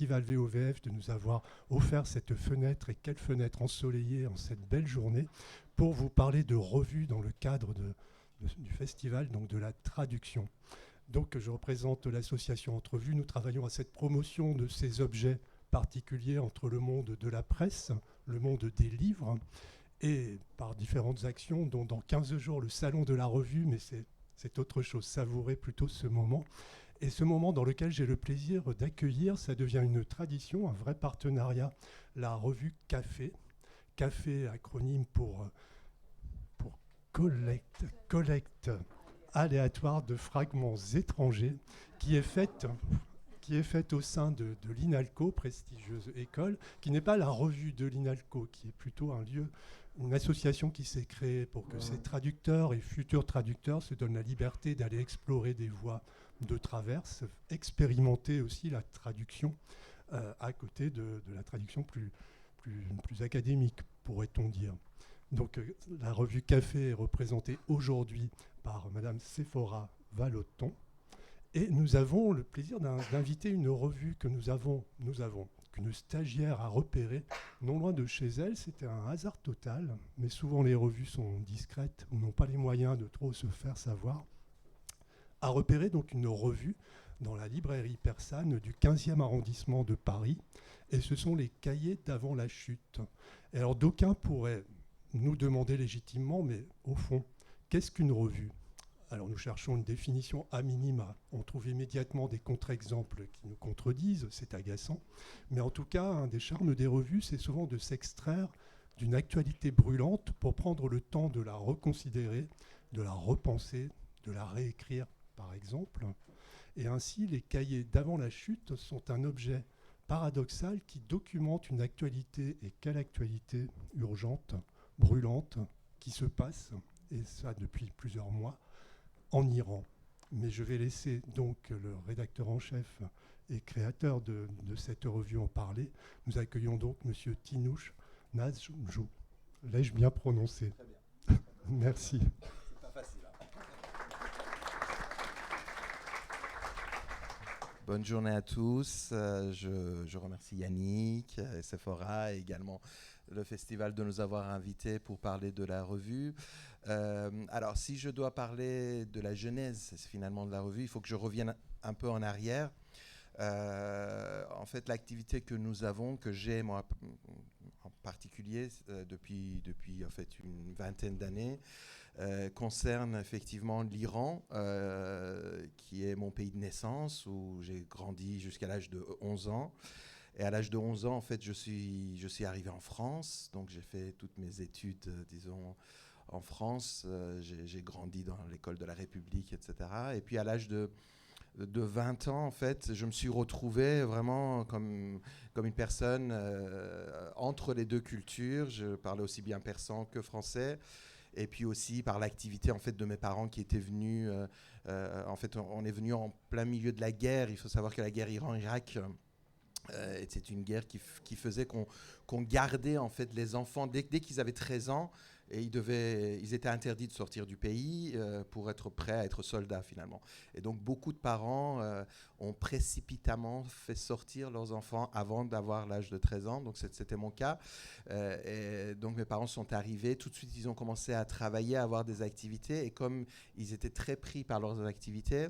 Festival VOVF de nous avoir offert cette fenêtre, et quelle fenêtre ensoleillée en cette belle journée, pour vous parler de revues dans le cadre du festival, donc de la traduction. Donc je représente l'association Entrevues. Nous travaillons à cette promotion de ces objets particuliers entre le monde de la presse, le monde des livres, et par différentes actions, dont dans 15 jours le salon de la revue, mais c'est autre chose, savourer plutôt ce moment. Et ce moment dans lequel j'ai le plaisir d'accueillir, ça devient une tradition, un vrai partenariat, la revue Café. Café, acronyme pour collecte aléatoire de fragments étrangers, qui est faite au sein de l'INALCO, prestigieuse école, qui n'est pas la revue de l'INALCO, qui est plutôt un lieu, une association qui s'est créée pour que ces traducteurs et futurs traducteurs se donnent la liberté d'aller explorer des voies de traverse, expérimenter aussi la traduction à côté de la traduction plus académique, pourrait-on dire. Donc la revue Café est représentée aujourd'hui par Madame Séphora Vallotton. Et nous avons le plaisir d'inviter une revue que nous avons qu'une stagiaire a repérée non loin de chez elle. C'était un hasard total, mais souvent les revues sont discrètes ou n'ont pas les moyens de trop se faire savoir. A repéré donc une revue dans la librairie persane du 15e arrondissement de Paris, et ce sont les cahiers d'avant la chute. Et alors d'aucuns pourraient nous demander légitimement, mais au fond, qu'est-ce qu'une revue ? Alors nous cherchons une définition à minima. On trouve immédiatement des contre-exemples qui nous contredisent, c'est agaçant. Mais en tout cas, un des charmes des revues, c'est souvent de s'extraire d'une actualité brûlante pour prendre le temps de la reconsidérer, de la repenser, de la réécrire, par exemple. Et ainsi, les cahiers d'avant la chute sont un objet paradoxal qui documente une actualité, et quelle actualité urgente, brûlante, qui se passe, et ça depuis plusieurs mois, en Iran. Mais je vais laisser donc le rédacteur en chef et créateur de cette revue en parler. Nous accueillons donc M. Tinouche Nazjou. L'ai-je bien prononcé ? Très bien. Merci. C'est pas facile. Bonne journée à tous. Je remercie Yannick et Sephora et également le festival de nous avoir invités pour parler de la revue. Alors, si je dois parler de la genèse finalement de la revue, il faut que je revienne un peu en arrière. En fait, l'activité que nous avons, que j'ai moi en particulier depuis en fait une vingtaine d'années, concerne effectivement l'Iran, qui est mon pays de naissance, où j'ai grandi jusqu'à l'âge de 11 ans. Et à l'âge de 11 ans, en fait, je suis arrivé en France. Donc, j'ai fait toutes mes études, disons, en France. J'ai grandi dans l'école de la République, etc. Et puis, à l'âge de 20 ans, en fait, je me suis retrouvé vraiment comme une personne entre les deux cultures. Je parlais aussi bien persan que français. Et puis aussi par l'activité en fait de mes parents qui étaient venus. En fait, on est venu en plein milieu de la guerre. Il faut savoir que la guerre Iran-Irak était une guerre qui faisait qu'on gardait en fait les enfants dès qu'ils avaient 13 ans. Et ils étaient interdits de sortir du pays pour être prêts à être soldats finalement. Et donc beaucoup de parents ont précipitamment fait sortir leurs enfants avant d'avoir l'âge de 13 ans. Donc c'était mon cas. Et donc mes parents sont arrivés. Tout de suite, ils ont commencé à travailler, à avoir des activités. Et comme ils étaient très pris par leurs activités,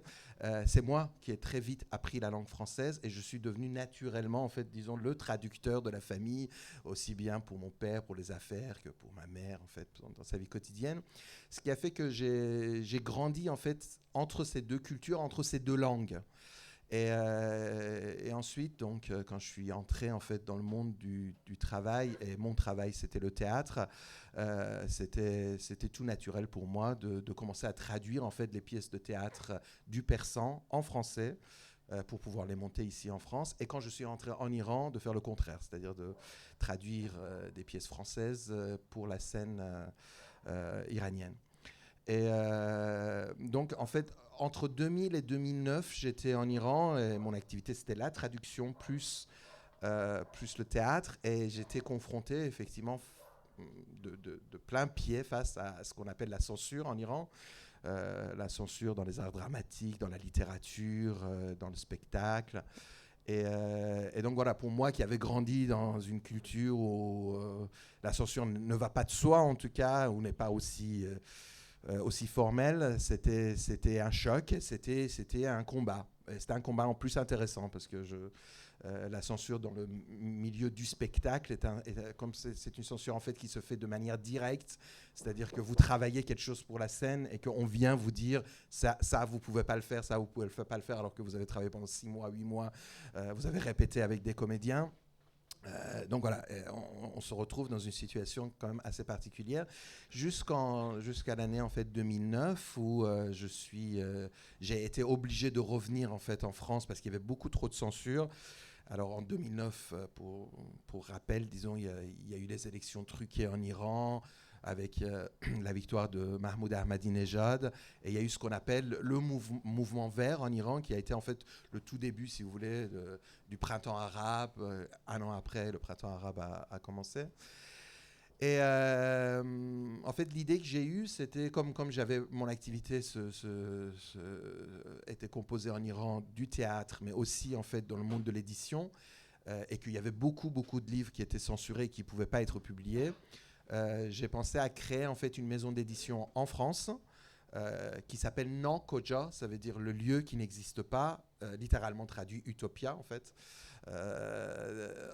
c'est moi qui ai très vite appris la langue française. Et je suis devenu naturellement, en fait, disons, le traducteur de la famille, aussi bien pour mon père, pour les affaires, que pour ma mère, en fait, dans sa vie quotidienne. Ce qui a fait que j'ai grandi en fait entre ces deux cultures, entre ces deux langues. Et ensuite, donc, quand je suis entré en fait dans le monde du travail, et mon travail c'était le théâtre, c'était tout naturel pour moi de commencer à traduire en fait les pièces de théâtre du persan en français. Pour pouvoir les monter ici en France. Et quand je suis rentré en Iran, de faire le contraire, c'est-à-dire de traduire des pièces françaises pour la scène iranienne. Et donc, en fait, entre 2000 et 2009, j'étais en Iran et mon activité, c'était la traduction plus le théâtre. Et j'étais confronté, effectivement, de plein pied face à ce qu'on appelle la censure en Iran. La censure dans les arts dramatiques, dans la littérature, dans le spectacle. Et donc voilà, pour moi qui avais grandi dans une culture où la censure ne va pas de soi en tout cas, ou n'est pas aussi formelle, c'était un choc, c'était un combat. Et c'était un combat en plus intéressant parce que la censure dans le milieu du spectacle comme c'est une censure en fait qui se fait de manière directe, c'est-à-dire que vous travaillez quelque chose pour la scène et qu'on vient vous dire ça vous pouvez pas le faire, ça vous pouvez pas le faire, alors que vous avez travaillé pendant 6 mois, 8 mois, vous avez répété avec des comédiens. Donc voilà, on se retrouve dans une situation quand même assez particulière jusqu'à l'année en fait 2009 où j'ai été obligé de revenir en fait en France parce qu'il y avait beaucoup trop de censure. Alors en 2009, pour rappel, disons, il y a eu les élections truquées en Iran avec la victoire de Mahmoud Ahmadinejad, et il y a eu ce qu'on appelle le mouvement vert en Iran, qui a été en fait le tout début, si vous voulez, du printemps arabe. Un an après, le printemps arabe a commencé. Et en fait, l'idée que j'ai eue, c'était comme j'avais mon activité était composée en Iran du théâtre, mais aussi en fait dans le monde de l'édition, et qu'il y avait beaucoup de livres qui étaient censurés et qui ne pouvaient pas être publiés. J'ai pensé à créer en fait une maison d'édition en France qui s'appelle Nankoja, ça veut dire le lieu qui n'existe pas, littéralement traduit Utopia en fait.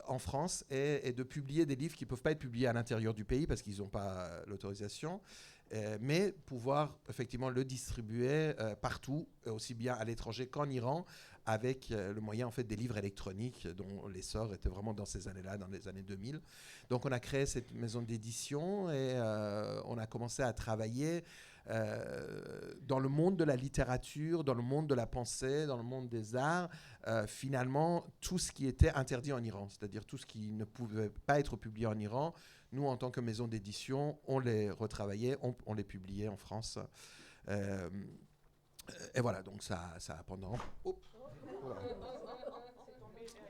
En France et de publier des livres qui ne peuvent pas être publiés à l'intérieur du pays parce qu'ils n'ont pas l'autorisation, mais pouvoir effectivement le distribuer partout, aussi bien à l'étranger qu'en Iran, avec le moyen en fait des livres électroniques dont l'essor était vraiment dans ces années-là, dans les années 2000. Donc on a créé cette maison d'édition et on a commencé à travailler dans le monde de la littérature, dans le monde de la pensée, dans le monde des arts, finalement, tout ce qui était interdit en Iran, c'est-à-dire tout ce qui ne pouvait pas être publié en Iran, nous, en tant que maison d'édition, on les retravaillait, on les publiait en France. Et voilà, donc ça a pendant... Oh,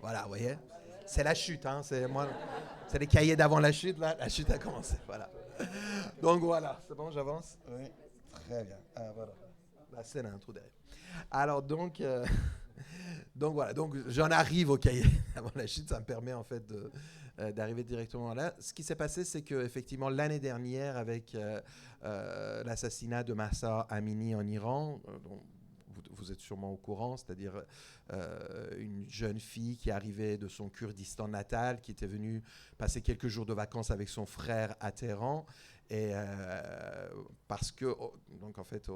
voilà, vous voyez, c'est la chute, hein, c'est les cahiers d'avant la chute, là, la chute a commencé, voilà. Donc voilà, c'est bon, j'avance. Oui. Très bien. Ah, voilà. La scène a un trou derrière. Alors donc voilà, donc j'en arrive au cahier avant la chute, ça me permet en fait d'arriver directement là. Ce qui s'est passé, c'est que effectivement l'année dernière, avec l'assassinat de Mahsa Amini en Iran, dont vous êtes sûrement au courant, c'est-à-dire une jeune fille qui arrivait de son Kurdistan natal, qui était venue passer quelques jours de vacances avec son frère à Téhéran. Et parce que, donc en fait,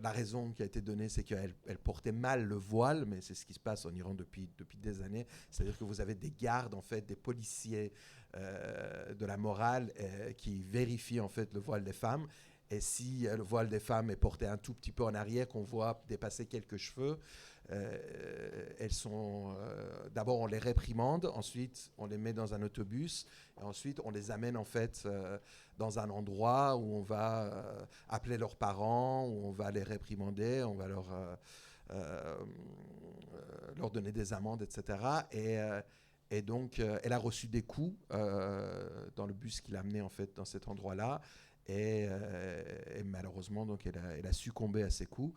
la raison qui a été donnée, c'est qu'elle portait mal le voile, mais c'est ce qui se passe en Iran depuis des années. C'est-à-dire que vous avez des gardes, en fait, des policiers de la morale qui vérifient en fait le voile des femmes. Et si le voile des femmes est porté un tout petit peu en arrière, qu'on voit dépasser quelques cheveux, elles sont d'abord on les réprimande, ensuite on les met dans un autobus, et ensuite on les amène en fait dans un endroit où on va appeler leurs parents, où on va les réprimander, on va leur donner des amendes, etc. Et donc elle a reçu des coups dans le bus qui l'a amenée en fait dans cet endroit-là, et malheureusement donc elle a succombé à ces coups.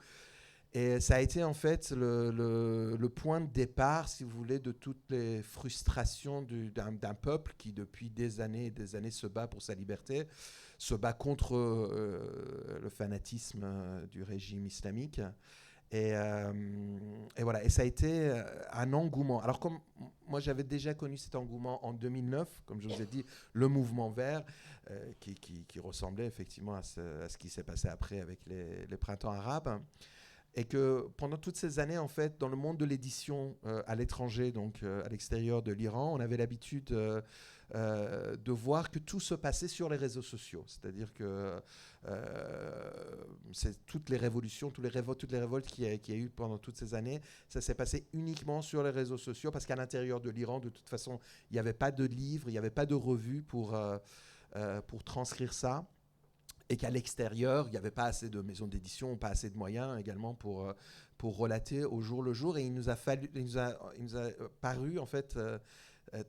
Et ça a été en fait le point de départ, si vous voulez, de toutes les frustrations d'un peuple qui depuis des années et des années se bat pour sa liberté, se bat contre le fanatisme du régime islamique. Et voilà, et ça a été un engouement. Alors comme moi j'avais déjà connu cet engouement en 2009, comme je vous ai dit, le mouvement vert, qui ressemblait effectivement à ce qui s'est passé après avec les printemps arabes. Et que pendant toutes ces années, en fait, dans le monde de l'édition à l'étranger, donc à l'extérieur de l'Iran, on avait l'habitude de voir que tout se passait sur les réseaux sociaux. C'est-à-dire que c'est toutes les révolutions, toutes les révoltes qu'il y a eu pendant toutes ces années, ça s'est passé uniquement sur les réseaux sociaux, parce qu'à l'intérieur de l'Iran, de toute façon, il n'y avait pas de livres, il n'y avait pas de revues pour transcrire ça. Et qu'à l'extérieur, il n'y avait pas assez de maisons d'édition, pas assez de moyens également pour relater au jour le jour. Et il nous a paru en fait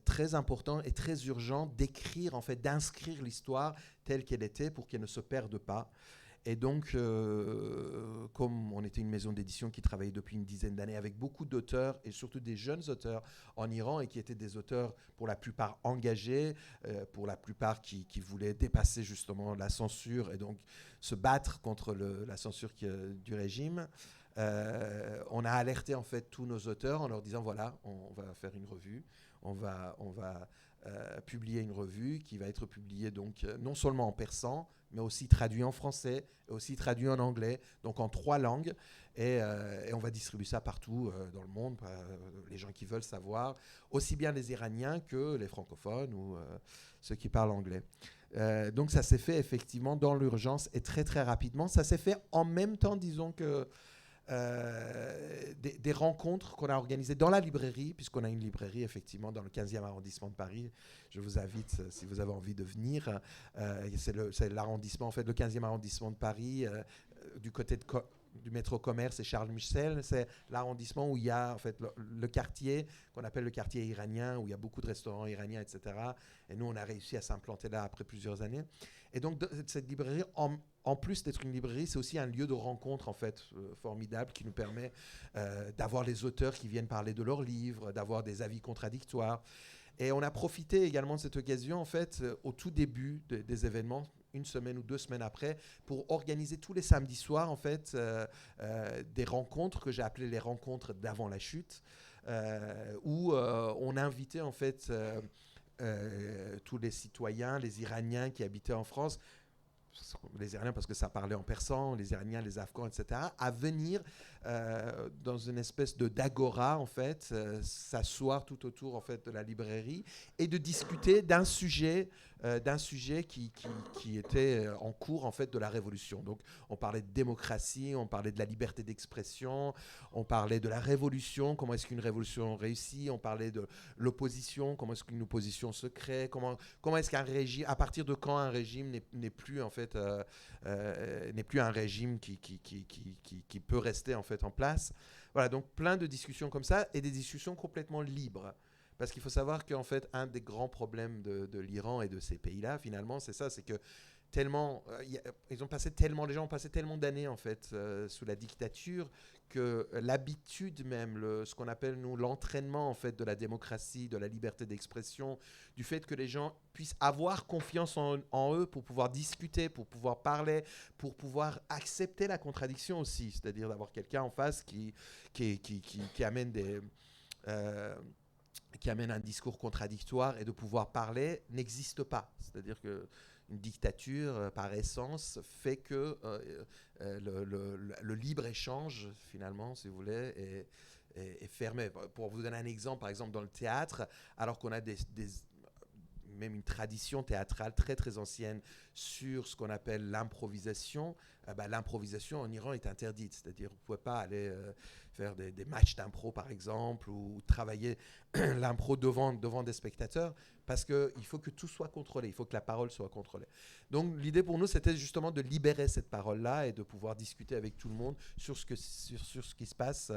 très important et très urgent d'écrire, en fait, d'inscrire l'histoire telle qu'elle était pour qu'elle ne se perde pas. Et donc, comme on était une maison d'édition qui travaillait depuis une dizaine d'années avec beaucoup d'auteurs, et surtout des jeunes auteurs en Iran, et qui étaient des auteurs pour la plupart engagés, pour la plupart qui voulaient dépasser justement la censure et donc se battre contre la censure du régime, on a alerté en fait tous nos auteurs en leur disant voilà, on va faire une revue, on va publier une revue qui va être publiée donc non seulement en persan, mais aussi traduit en français, et aussi traduit en anglais, donc en 3 langues, et on va distribuer ça partout dans le monde, les gens qui veulent savoir, aussi bien les Iraniens que les francophones ou ceux qui parlent anglais. Donc ça s'est fait effectivement dans l'urgence et très très rapidement. Ça s'est fait en même temps, disons que des rencontres qu'on a organisées dans la librairie, puisqu'on a une librairie effectivement dans le 15e arrondissement de Paris. Je vous invite, si vous avez envie de venir. C'est l'arrondissement, en fait, le 15e arrondissement de Paris, du côté du métro Commerce et Charles Michel. C'est l'arrondissement où il y a en fait le quartier qu'on appelle le quartier iranien, où il y a beaucoup de restaurants iraniens, etc. Et nous, on a réussi à s'implanter là après plusieurs années. Et donc, cette librairie, en plus d'être une librairie, c'est aussi un lieu de rencontre en fait formidable qui nous permet d'avoir les auteurs qui viennent parler de leurs livres, d'avoir des avis contradictoires. Et on a profité également de cette occasion en fait au tout début des événements, 1 semaine ou 2 semaines après, pour organiser tous les samedis soirs en fait des rencontres que j'ai appelées les rencontres d'avant la chute, où on invitait en fait tous les citoyens, les Iraniens qui habitaient en France, les Iraniens parce que ça parlait en persan, les Iraniens, les Afghans, etc., à venir dans une espèce d'agora, en fait, s'asseoir tout autour, en fait, de la librairie et de discuter d'un sujet qui était en cours, en fait, de la révolution. Donc, on parlait de démocratie, on parlait de la liberté d'expression, on parlait de la révolution, comment est-ce qu'une révolution réussit, on parlait de l'opposition, comment est-ce qu'une opposition se crée, comment est-ce qu'un régime, à partir de quand un régime n'est plus, en fait, n'est plus un régime qui peut rester, en fait, en place. Voilà, donc plein de discussions comme ça et des discussions complètement libres. Parce qu'il faut savoir qu'en fait, un des grands problèmes de l'Iran et de ces pays-là, finalement, c'est ça, c'est que tellement, les gens ont passé tellement d'années en fait sous la dictature que l'habitude même, ce qu'on appelle nous l'entraînement en fait de la démocratie, de la liberté d'expression, du fait que les gens puissent avoir confiance en eux pour pouvoir discuter, pour pouvoir parler, pour pouvoir accepter la contradiction aussi, c'est-à-dire d'avoir quelqu'un en face qui amène qui amène un discours contradictoire et de pouvoir parler n'existe pas. C'est-à-dire que une dictature, par essence, fait que le libre-échange, finalement, si vous voulez, est fermé. Pour vous donner un exemple, par exemple, dans le théâtre, alors qu'on a même une tradition théâtrale très très ancienne sur ce qu'on appelle l'improvisation, l'improvisation en Iran est interdite. C'est-à-dire vous ne pouvez pas aller faire des matchs d'impro par exemple ou travailler l'impro devant des spectateurs parce qu'il faut que tout soit contrôlé, il faut que la parole soit contrôlée. Donc l'idée pour nous c'était justement de libérer cette parole-là et de pouvoir discuter avec tout le monde sur ce qui se passe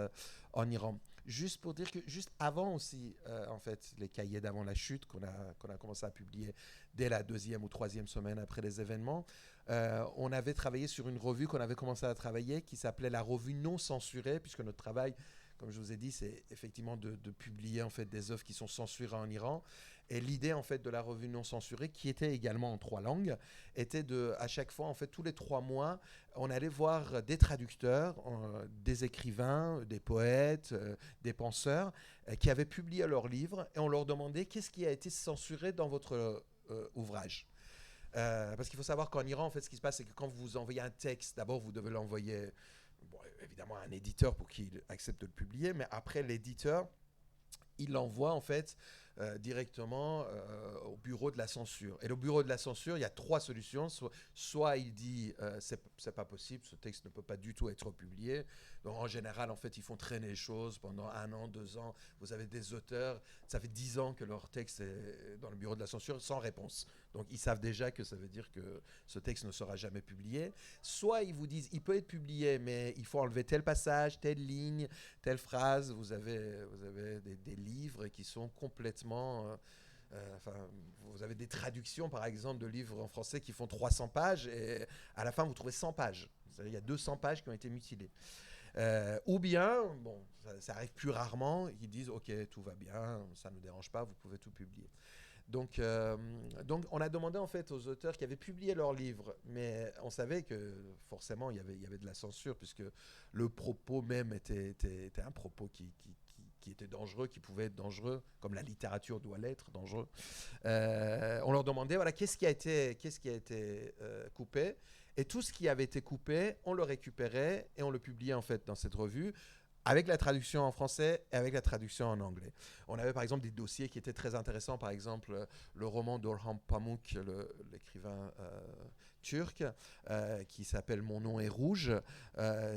en Iran. Juste pour dire que juste avant aussi, en fait, les cahiers d'avant la chute qu'on a commencé à publier dès la 2e ou 3e semaine après les événements, on avait travaillé sur une revue qu'on avait commencé à travailler qui s'appelait la revue non censurée, puisque notre travail, comme je vous ai dit, c'est effectivement de publier en fait des œuvres qui sont censurées en Iran. Et l'idée en fait de la revue non censurée, qui était également en 3 langues, était à chaque fois, en fait, tous les 3 mois, on allait voir des traducteurs, des écrivains, des poètes, des penseurs, qui avaient publié leurs livres, et on leur demandait qu'est-ce qui a été censuré dans votre ouvrage. Parce qu'il faut savoir qu'en Iran, en fait, ce qui se passe, c'est que quand vous envoyez un texte, d'abord, vous devez l'envoyer, évidemment, à un éditeur pour qu'il accepte de le publier, mais après, l'éditeur, il l'envoie, en fait, directement au bureau de la censure. Et le bureau de la censure, il y a 3 solutions. Soit il dit c'est pas possible, ce texte ne peut pas du tout être publié. Donc en général, en fait, ils font traîner les choses pendant 1 an, 2 ans. Vous avez des auteurs, ça fait 10 ans que leur texte est dans le bureau de la censure sans réponse. Donc ils savent déjà que ça veut dire que ce texte ne sera jamais publié. Soit ils vous disent il peut être publié, mais il faut enlever tel passage, telle ligne, telle phrase. Vous avez des livres qui sont complètement vous avez des traductions, par exemple, de livres en français qui font 300 pages et à la fin, vous trouvez 100 pages. C'est-à-dire, il y a 200 pages qui ont été mutilées. Ou bien, bon, ça arrive plus rarement, ils disent ok, tout va bien, ça ne nous dérange pas, vous pouvez tout publier. Donc, on a demandé en fait aux auteurs qui avaient publié leurs livres, mais on savait que forcément il y avait de la censure puisque le propos même était un propos qui était dangereux, qui pouvait être dangereux, comme la littérature doit l'être, dangereux. On leur demandait voilà qu'est-ce qui a été coupé. Et tout ce qui avait été coupé, on le récupérait et on le publiait en fait dans cette revue avec la traduction en français et avec la traduction en anglais. On avait par exemple des dossiers qui étaient très intéressants, par exemple le roman d'Orhan Pamuk, l'écrivain turc, qui s'appelle Mon nom est rouge.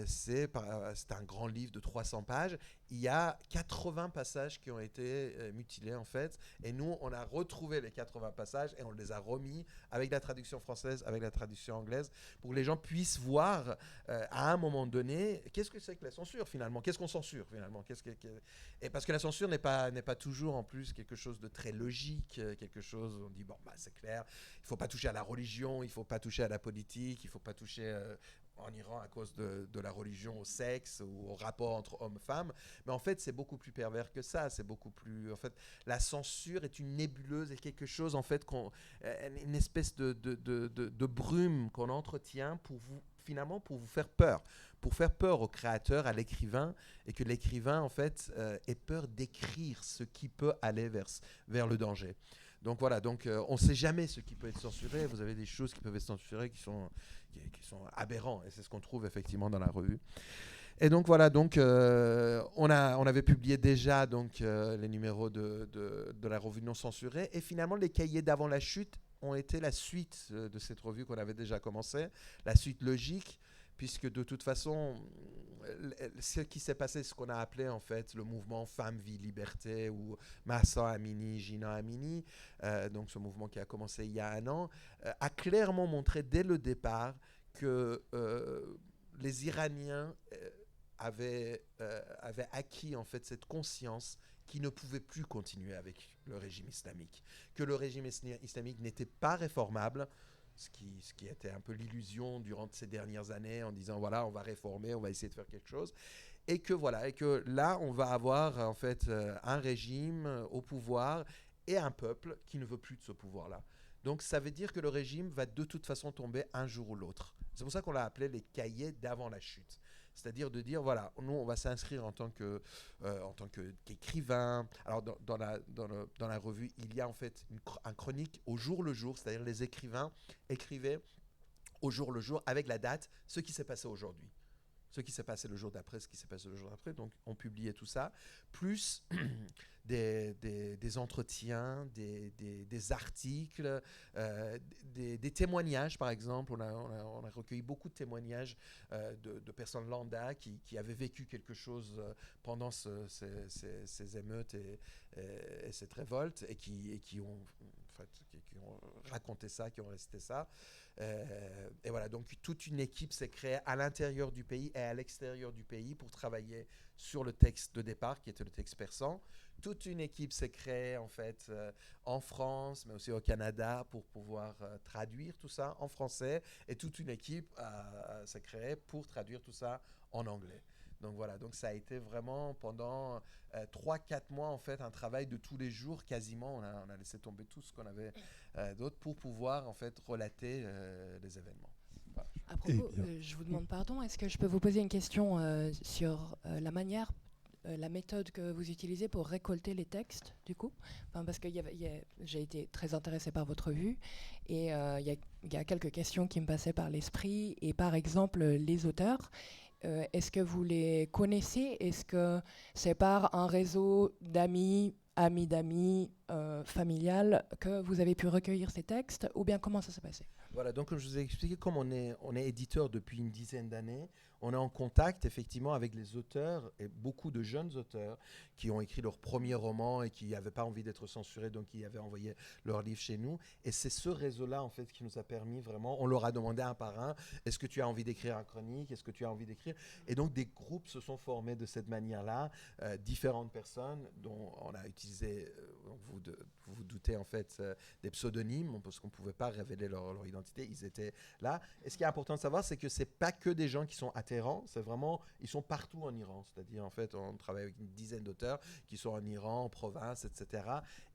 C'est un grand livre de 300 pages. Il y a 80 passages qui ont été mutilés en fait, et nous on a retrouvé les 80 passages et on les a remis avec la traduction française, avec la traduction anglaise, pour que les gens puissent voir à un moment donné qu'est-ce que c'est que la censure finalement, qu'est-ce qu'on censure finalement, et parce que la censure n'est pas toujours en plus quelque chose de très logique, quelque chose où on dit bon bah c'est clair, il faut pas toucher à la religion, il faut pas toucher à la politique, il faut pas toucher en Iran à cause de la religion au sexe ou au rapport entre hommes et femmes. Mais en fait, c'est beaucoup plus pervers que ça. C'est beaucoup plus... En fait, la censure est une nébuleuse et quelque chose, en fait, une espèce de brume qu'on entretient pour vous, finalement, pour vous faire peur. Pour faire peur au créateur, à l'écrivain, et que l'écrivain, en fait, ait peur d'écrire ce qui peut aller vers le danger. Donc voilà, on ne sait jamais ce qui peut être censuré. Vous avez des choses qui peuvent être censurées qui sont aberrants, et c'est ce qu'on trouve effectivement dans la revue. Et donc voilà, on avait publié déjà les numéros de la revue non censurée, et finalement les cahiers d'avant la chute ont été la suite de cette revue qu'on avait déjà commencée, la suite logique, puisque de toute façon, ce qui s'est passé, ce qu'on a appelé en fait le mouvement Femmes, Vie, Liberté, ou Mahsa Amini, Jina Amini, donc ce mouvement qui a commencé il y a un an, a clairement montré dès le départ que les Iraniens avaient acquis en fait cette conscience qu'ils ne pouvaient plus continuer avec le régime islamique, que le régime islamique n'était pas réformable, ce qui était un peu l'illusion durant ces dernières années en disant voilà on va réformer, on va essayer de faire quelque chose, et que là on va avoir en fait un régime au pouvoir et un peuple qui ne veut plus de ce pouvoir-là. Donc ça veut dire que le régime va de toute façon tomber un jour ou l'autre. C'est pour ça qu'on l'a appelé les cahiers d'avant la chute. C'est-à-dire de dire, voilà, nous, on va s'inscrire en tant qu'écrivain. Alors, dans la revue, il y a en fait un chronique au jour le jour, c'est-à-dire les écrivains écrivaient au jour le jour, avec la date, ce qui s'est passé aujourd'hui. Ce qui s'est passé le jour d'après, ce qui s'est passé le jour d'après. Donc, on publiait tout ça, plus des entretiens, des articles, des témoignages, par exemple. On a recueilli beaucoup de témoignages de personnes lambda qui avaient vécu quelque chose pendant ces émeutes et cette révolte, et qui ont raconté ça, qui ont resté ça. Et voilà, donc toute une équipe s'est créée à l'intérieur du pays et à l'extérieur du pays pour travailler sur le texte de départ, qui était le texte persan. Toute une équipe s'est créée en fait en France, mais aussi au Canada, pour pouvoir traduire tout ça en français. Et toute une équipe s'est créée pour traduire tout ça en anglais. Donc voilà, donc ça a été vraiment pendant 3-4 mois en fait un travail de tous les jours quasiment. On a laissé tomber tout ce qu'on avait d'autre pour pouvoir en fait relater les événements. Voilà. À propos, je vous demande pardon, est-ce que je peux vous poser une question sur la manière, la méthode que vous utilisez pour récolter les textes, du coup, parce que j'ai été très intéressée par votre vue, et il y a quelques questions qui me passaient par l'esprit, et par exemple, les auteurs, est-ce que vous les connaissez? Est-ce que c'est par un réseau d'amis d'amis, familial, que vous avez pu recueillir ces textes, ou bien comment ça s'est passé? Voilà, donc comme je vous ai expliqué, comme on est éditeur depuis une dizaine d'années, on est en contact effectivement avec les auteurs, et beaucoup de jeunes auteurs qui ont écrit leur premier roman et qui n'avaient pas envie d'être censurés, donc qui avaient envoyé leur livre chez nous. Et c'est ce réseau-là en fait qui nous a permis vraiment, on leur a demandé un par un, est-ce que tu as envie d'écrire un chronique, est-ce que tu as envie d'écrire? Et donc des groupes se sont formés de cette manière-là, différentes personnes dont on a utilisé vous vous doutez en fait des pseudonymes, parce qu'on ne pouvait pas révéler leur identité, ils étaient là. Et ce qui est important de savoir, c'est que ce n'est pas que des gens qui sont atterrants, c'est vraiment, ils sont partout en Iran. C'est-à-dire, en fait, on travaille avec une dizaine d'auteurs qui sont en Iran, en province, etc.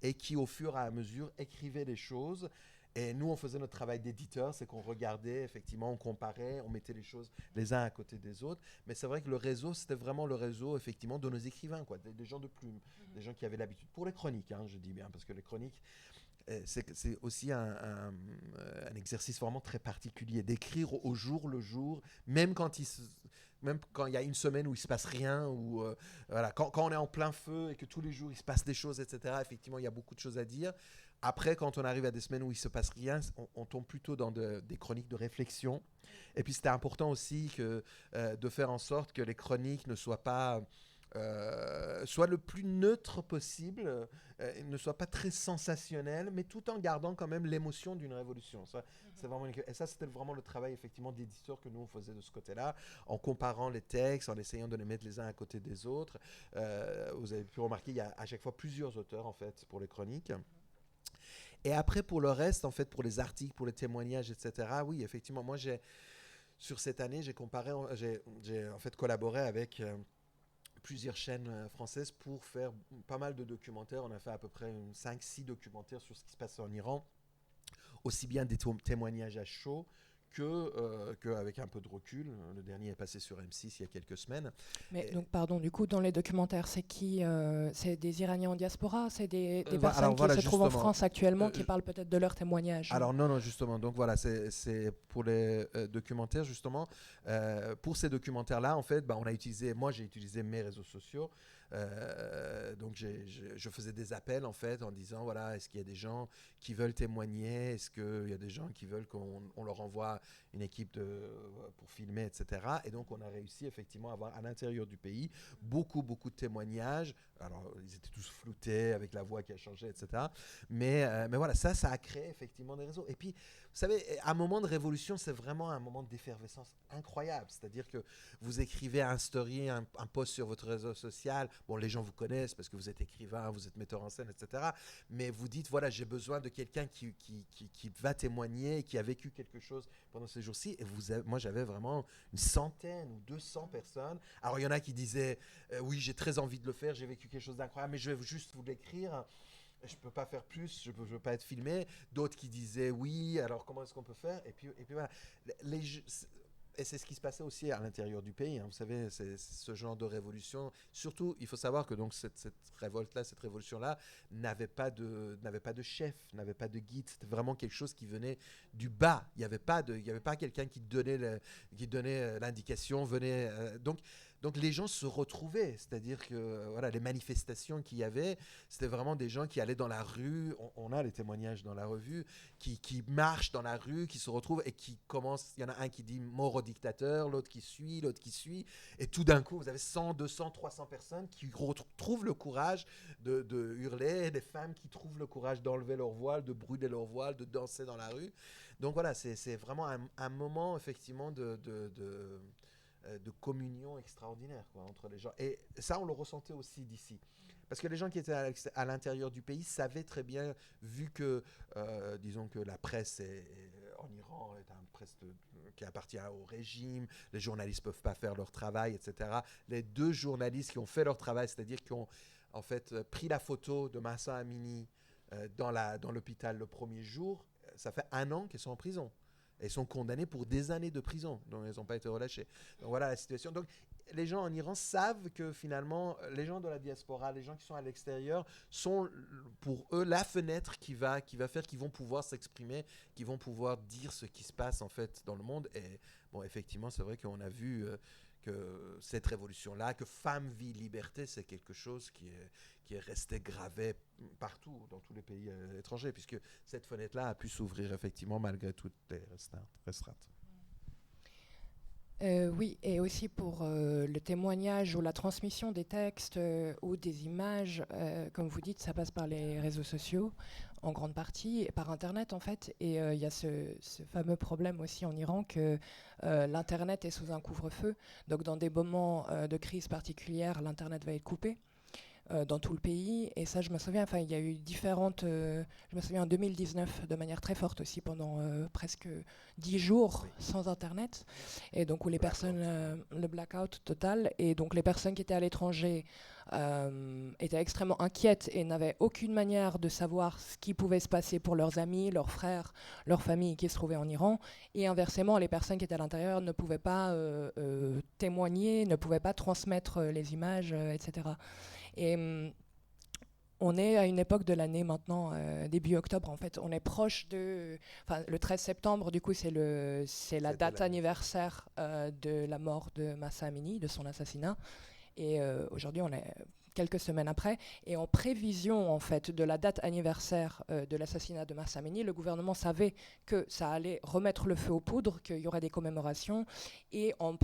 et qui, au fur et à mesure, écrivaient les choses. Et nous, on faisait notre travail d'éditeur, c'est qu'on regardait, effectivement, on comparait, on mettait les choses les uns à côté des autres. Mais c'est vrai que le réseau, c'était vraiment le réseau, effectivement, de nos écrivains, quoi, des gens de plume, des gens qui avaient l'habitude, pour les chroniques, je dis bien, parce que les chroniques, c'est aussi un exercice vraiment très particulier, d'écrire au jour le jour, même quand il y a une semaine où il ne se passe rien, ou voilà, quand on est en plein feu et que tous les jours il se passe des choses, etc., effectivement, il y a beaucoup de choses à dire. Après, quand on arrive à des semaines où il ne se passe rien, on tombe plutôt dans des chroniques de réflexion. Et puis, c'était important aussi de faire en sorte que les chroniques ne soient pas... soient le plus neutre possible, ne soient pas très sensationnelles, mais tout en gardant quand même l'émotion d'une révolution. Et ça, c'était vraiment le travail effectivement d'éditeur que nous on faisait de ce côté-là, en comparant les textes, en essayant de les mettre les uns à côté des autres. Vous avez pu remarquer, il y a à chaque fois plusieurs auteurs en fait pour les chroniques. Et après, pour le reste, en fait, pour les articles, pour les témoignages, etc., oui, effectivement, moi, sur cette année, j'ai en fait collaboré avec plusieurs chaînes françaises pour faire pas mal de documentaires. On a fait à peu près 5-6 documentaires sur ce qui se passe en Iran, aussi bien des témoignages à chaud qu'avec un peu de recul. Le dernier est passé sur M6 il y a quelques semaines. Mais donc, pardon, du coup, dans les documentaires, c'est qui c'est des Iraniens en diaspora? C'est des personnes qui se trouvent en France actuellement, qui parlent peut-être de leurs témoignages? Alors non, justement. Donc voilà, c'est pour les documentaires, justement. Pour ces documentaires-là, en fait, moi, j'ai utilisé mes réseaux sociaux. Donc je faisais des appels en fait en disant voilà, est-ce qu'il y a des gens qui veulent témoigner, est-ce qu'il y a des gens qui veulent qu'on leur envoie une équipe pour filmer, etc. Et donc on a réussi effectivement à avoir à l'intérieur du pays beaucoup de témoignages. Alors ils étaient tous floutés avec la voix qui a changé, etc. Mais voilà, ça a créé effectivement des réseaux. Et puis vous savez, un moment de révolution, c'est vraiment un moment d'effervescence incroyable. C'est-à-dire que vous écrivez un story, un post sur votre réseau social. Bon, les gens vous connaissent parce que vous êtes écrivain, vous êtes metteur en scène, etc. Mais vous dites, voilà, j'ai besoin de quelqu'un qui va témoigner, qui a vécu quelque chose pendant ces jours-ci. Et moi, j'avais vraiment 100 ou 200 personnes. Alors, il y en a qui disaient, oui, j'ai très envie de le faire, j'ai vécu quelque chose d'incroyable, mais je vais juste vous l'écrire. Je ne peux pas faire plus, je ne veux pas être filmé. D'autres qui disaient oui, alors comment est-ce qu'on peut faire? Et puis voilà. Et c'est ce qui se passait aussi à l'intérieur du pays. Vous savez, c'est ce genre de révolution. Surtout, il faut savoir que donc cette révolte-là, cette révolution-là, n'avait pas de chef, n'avait pas de guide. C'était vraiment quelque chose qui venait du bas. Il n'y avait pas quelqu'un qui donnait l'indication. Donc les gens se retrouvaient, c'est-à-dire que voilà, les manifestations qu'il y avait, c'était vraiment des gens qui allaient dans la rue, on a les témoignages dans la revue, qui marchent dans la rue, qui se retrouvent et qui commencent, il y en a un qui dit mort au dictateur, l'autre qui suit, et tout d'un coup vous avez 100, 200, 300 personnes qui trouvent le courage de hurler, des femmes qui trouvent le courage d'enlever leur voile, de brûler leur voile, de danser dans la rue. Donc voilà, c'est vraiment un moment effectivement de communion extraordinaire entre les gens. Et ça, on le ressentait aussi d'ici. Parce que les gens qui étaient à l'intérieur du pays savaient très bien, vu que, disons que la presse en Iran est une presse qui appartient au régime, les journalistes ne peuvent pas faire leur travail, etc. Les 2 journalistes qui ont fait leur travail, c'est-à-dire qui ont en fait pris la photo de Mahsa Amini dans l'hôpital le premier jour, ça fait 1 an qu'ils sont en prison. Et sont condamnés pour des années de prison, donc ils n'ont pas été relâchés. Donc voilà la situation. Donc les gens en Iran savent que finalement, les gens de la diaspora, les gens qui sont à l'extérieur, sont pour eux la fenêtre qui va faire qu'ils vont pouvoir s'exprimer, qui vont pouvoir dire ce qui se passe en fait dans le monde. Et bon, effectivement, c'est vrai qu'on a vu que cette révolution-là, que femme, vie, liberté, c'est quelque chose qui est resté gravé partout, dans tous les pays étrangers, puisque cette fenêtre-là a pu s'ouvrir effectivement malgré toutes les restreintes. Oui, et aussi pour le témoignage ou la transmission des textes ou des images, comme vous dites, ça passe par les réseaux sociaux en grande partie, et par Internet en fait. Et il y a ce fameux problème aussi en Iran que l'Internet est sous un couvre-feu. Donc dans des moments de crise particulière, l'Internet va être coupé. dans tout le pays. Et ça, je me souviens, il y a eu différentes... je me souviens en 2019, de manière très forte aussi, pendant presque 10 jours sans Internet. Et donc, où les personnes... le blackout total. Et donc, les personnes qui étaient à l'étranger étaient extrêmement inquiètes et n'avaient aucune manière de savoir ce qui pouvait se passer pour leurs amis, leurs frères, leurs familles qui se trouvaient en Iran. Et inversement, les personnes qui étaient à l'intérieur ne pouvaient pas témoigner, ne pouvaient pas transmettre les images, etc. Et on est à une époque de l'année maintenant, début octobre en fait. On est proche de... le 13 septembre, du coup, c'est la date anniversaire de la mort de Mahsa Amini, de son assassinat. Et aujourd'hui, on est quelques semaines après. Et en prévision, en fait, de la date anniversaire de l'assassinat de Mahsa Amini, le gouvernement savait que ça allait remettre le feu aux poudres, qu'il y aurait des commémorations. Et en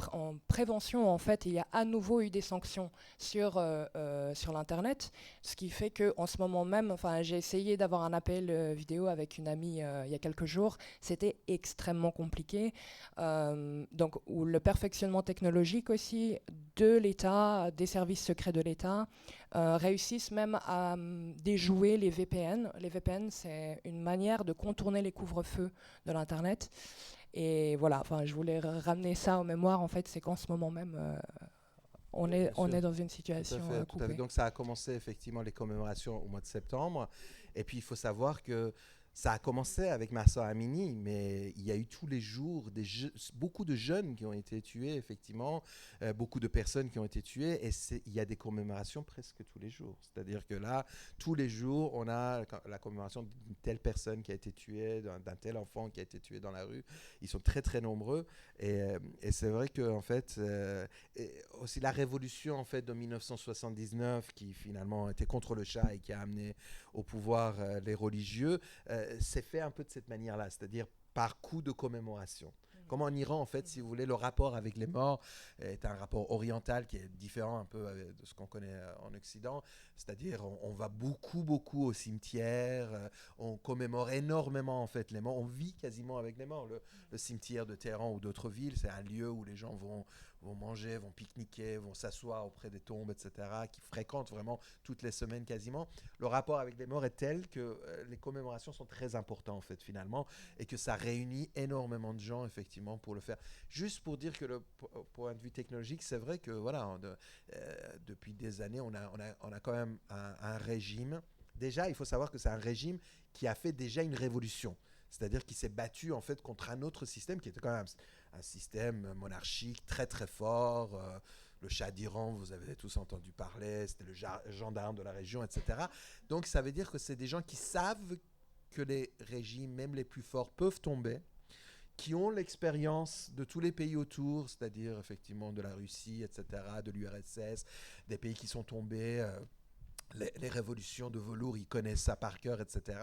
prévention, en fait, il y a à nouveau eu des sanctions sur l'Internet, ce qui fait qu'en ce moment même, j'ai essayé d'avoir un appel vidéo avec une amie il y a quelques jours. C'était extrêmement compliqué. Donc, où le perfectionnement technologique aussi de l'État, des services secrets de l'État, réussissent même à déjouer les VPN. Les VPN, c'est une manière de contourner les couvre-feux de l'Internet. Et voilà, je voulais ramener ça en mémoire. En fait, c'est qu'en ce moment même, on est dans une situation tout à coupée. fait. Donc ça a commencé effectivement les commémorations au mois de septembre. Et puis il faut savoir que ça a commencé avec Mahsa Amini, mais il y a eu tous les jours beaucoup de jeunes qui ont été tués, effectivement, beaucoup de personnes qui ont été tuées, et il y a des commémorations presque tous les jours. C'est-à-dire que là, tous les jours, on a la commémoration d'une telle personne qui a été tuée, d'un tel enfant qui a été tué dans la rue. Ils sont très, très nombreux, et c'est vrai que, en fait, aussi la révolution, en fait, de 1979, qui finalement était contre le Shah et qui a amené au pouvoir les religieux, c'est fait un peu de cette manière-là, c'est-à-dire par coup de commémoration. Comme en Iran, en fait, si vous voulez, le rapport avec les morts est un rapport oriental qui est différent un peu de ce qu'on connaît en Occident. C'est-à-dire, on va beaucoup, beaucoup au cimetière, on commémore énormément, en fait, les morts. On vit quasiment avec les morts. Le cimetière de Téhéran ou d'autres villes, c'est un lieu où les gens vont manger, vont pique-niquer, vont s'asseoir auprès des tombes, etc., qui fréquentent vraiment toutes les semaines quasiment. Le rapport avec les morts est tel que les commémorations sont très importantes, en fait, finalement, et que ça réunit énormément de gens, effectivement, pour le faire. Juste pour dire que le point de vue technologique, c'est vrai que, voilà, depuis des années, on a quand même un régime. Déjà, il faut savoir que c'est un régime qui a fait déjà une révolution. C'est-à-dire qu'il s'est battu, en fait, contre un autre système qui était quand même un système monarchique très très fort. Le Shah d'Iran, vous avez tous entendu parler, c'était le gendarme de la région, etc. Donc ça veut dire que c'est des gens qui savent que les régimes, même les plus forts, peuvent tomber, qui ont l'expérience de tous les pays autour, c'est-à-dire effectivement de la Russie, etc., de l'URSS, des pays qui sont tombés... Les révolutions de velours, ils connaissent ça par cœur, etc.,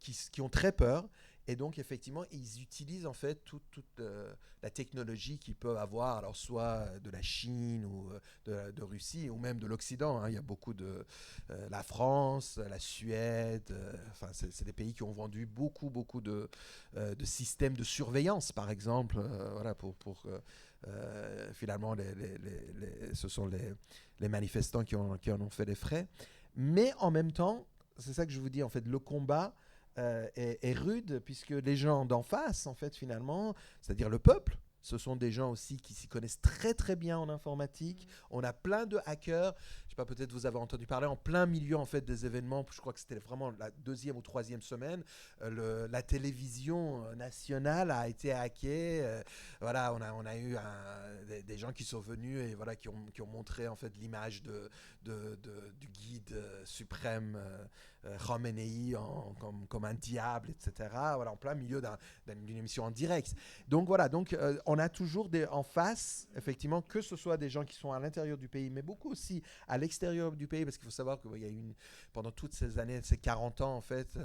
qui ont très peur. Et donc, effectivement, ils utilisent en fait toute la technologie qu'ils peuvent avoir, alors soit de la Chine ou de Russie, ou même de l'Occident. Il y a beaucoup de... la France, la Suède, c'est des pays qui ont vendu beaucoup, beaucoup de systèmes de surveillance, par exemple, voilà, pour finalement, ce sont les manifestants qui en ont fait les frais. Mais en même temps, c'est ça que je vous dis, en fait, le combat est rude, puisque les gens d'en face, en fait, finalement, c'est-à-dire le peuple, ce sont des gens aussi qui s'y connaissent très très bien en informatique. On a plein de hackers. Je sais pas, peut-être vous avez entendu parler en plein milieu en fait des événements. Je crois que c'était vraiment la 2e ou 3e semaine. La télévision nationale a été hackée. Voilà, on a eu des gens qui sont venus et voilà qui ont montré en fait l'image du guide suprême Khamenei comme un diable, etc. Voilà, en plein milieu d'une émission en direct. Donc voilà, on a toujours en face, effectivement, que ce soit des gens qui sont à l'intérieur du pays, mais beaucoup aussi à l'extérieur du pays, parce qu'il faut savoir qu'il y a eu pendant toutes ces années, ces 40 ans, en fait,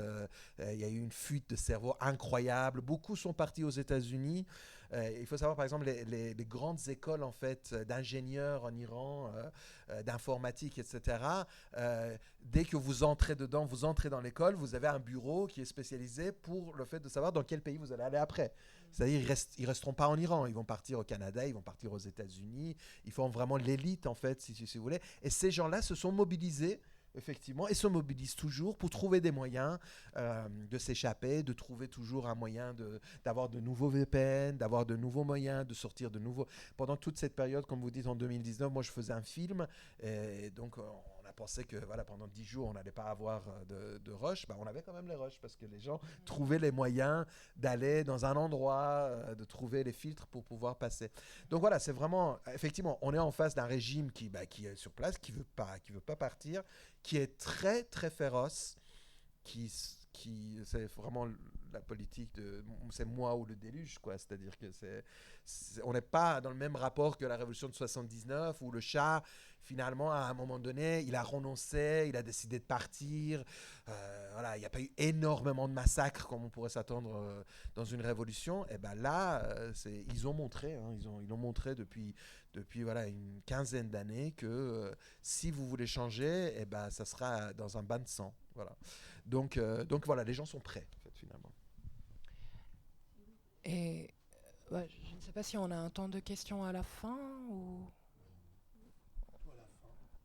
il y a eu une fuite de cerveau incroyable. Beaucoup sont partis aux États-Unis. Il faut savoir, par exemple, les grandes écoles en fait, d'ingénieurs en Iran, d'informatique, etc. Dès que vous entrez dedans, vous entrez dans l'école, vous avez un bureau qui est spécialisé pour le fait de savoir dans quel pays vous allez aller après. C'est-à-dire ils resteront pas en Iran, ils vont partir au Canada, ils vont partir aux États-Unis. Ils font vraiment l'élite, en fait, si vous voulez. Et ces gens-là se sont mobilisés effectivement, et se mobilisent toujours pour trouver des moyens de s'échapper, de trouver toujours un moyen d'avoir de nouveaux VPN, d'avoir de nouveaux moyens, de sortir de nouveaux... Pendant toute cette période, comme vous dites, en 2019, moi je faisais un film, et donc on a pensé que voilà, pendant 10 jours, on n'allait pas avoir de rush. On avait quand même les rushs, parce que les gens trouvaient les moyens d'aller dans un endroit, de trouver les filtres pour pouvoir passer. Donc voilà, c'est vraiment... Effectivement, on est en face d'un régime qui est sur place, qui veut pas partir, qui est très très féroce, c'est vraiment la politique de c'est moi ou le déluge, quoi. C'est-à-dire que on n'est pas dans le même rapport que la révolution de 79, où le Shah, finalement, à un moment donné, il a renoncé, il a décidé de partir. Voilà, il n'y a pas eu énormément de massacres comme on pourrait s'attendre dans une révolution. Et ben là, ils ont montré, ils l'ont montré depuis voilà, une quinzaine d'années que si vous voulez changer, et ben ça sera dans un bain de sang. Voilà. Donc voilà, les gens sont prêts, en fait, finalement. Et ouais, je ne sais pas si on a un temps de questions à la fin ou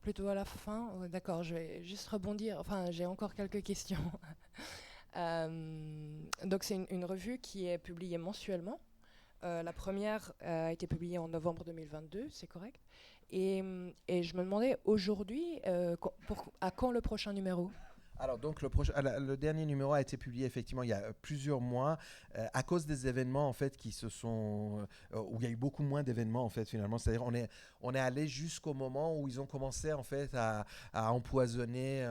plutôt à la fin. Ouais, d'accord, je vais juste rebondir. Enfin, j'ai encore quelques questions. Donc c'est une revue qui est publiée mensuellement. La première a été publiée en novembre 2022, c'est correct. Et je me demandais aujourd'hui, à quand le prochain numéro ? Alors, donc, le dernier numéro a été publié effectivement il y a plusieurs mois à cause des événements en fait qui se sont où il y a eu beaucoup moins d'événements en fait finalement. C'est-à-dire on est allé jusqu'au moment où ils ont commencé en fait à empoisonner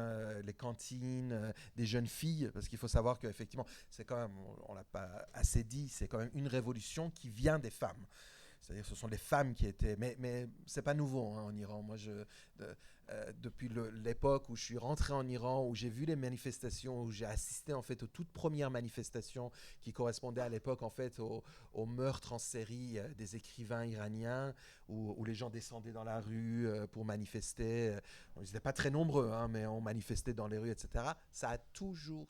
les cantines des jeunes filles, parce qu'il faut savoir qu'effectivement c'est quand même, on l'a pas assez dit, c'est quand même une révolution qui vient des femmes. C'est-à-dire que ce sont les femmes qui étaient... Mais ce n'est pas nouveau en Iran. Moi, depuis l'époque où je suis rentré en Iran, où j'ai vu les manifestations, où j'ai assisté en fait aux toutes premières manifestations qui correspondaient à l'époque en fait au meurtre en série des écrivains iraniens, où les gens descendaient dans la rue pour manifester. Ils n'étaient pas très nombreux, mais on manifestait dans les rues, etc. Ça a toujours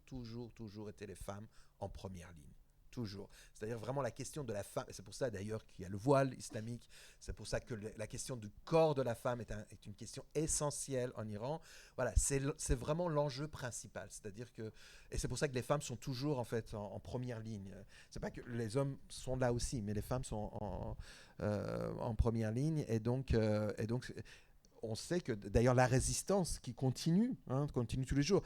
été les femmes en première ligne. Toujours. C'est-à-dire vraiment la question de la femme, et c'est pour ça d'ailleurs qu'il y a le voile islamique, c'est pour ça que la question du corps de la femme est une question essentielle en Iran. Voilà, c'est vraiment l'enjeu principal. C'est-à-dire que, et c'est pour ça que les femmes sont toujours en fait en première ligne. C'est pas que les hommes sont là aussi, mais les femmes sont en première ligne, et donc on sait que d'ailleurs la résistance qui continue tous les jours.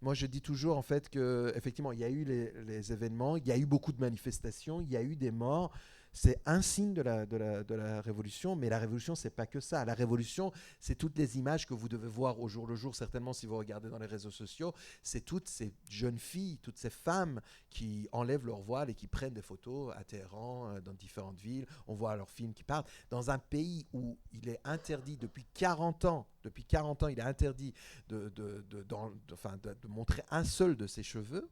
Moi, je dis toujours en fait que effectivement, il y a eu les événements, il y a eu beaucoup de manifestations, il y a eu des morts. C'est un signe de la révolution, mais la révolution, c'est pas que ça. La révolution, c'est toutes les images que vous devez voir au jour le jour, certainement si vous regardez dans les réseaux sociaux. C'est toutes ces jeunes filles, toutes ces femmes qui enlèvent leur voile et qui prennent des photos à Téhéran, dans différentes villes. On voit leurs films qui partent. Dans un pays où il est interdit depuis 40 ans, il est interdit de montrer un seul de ses cheveux.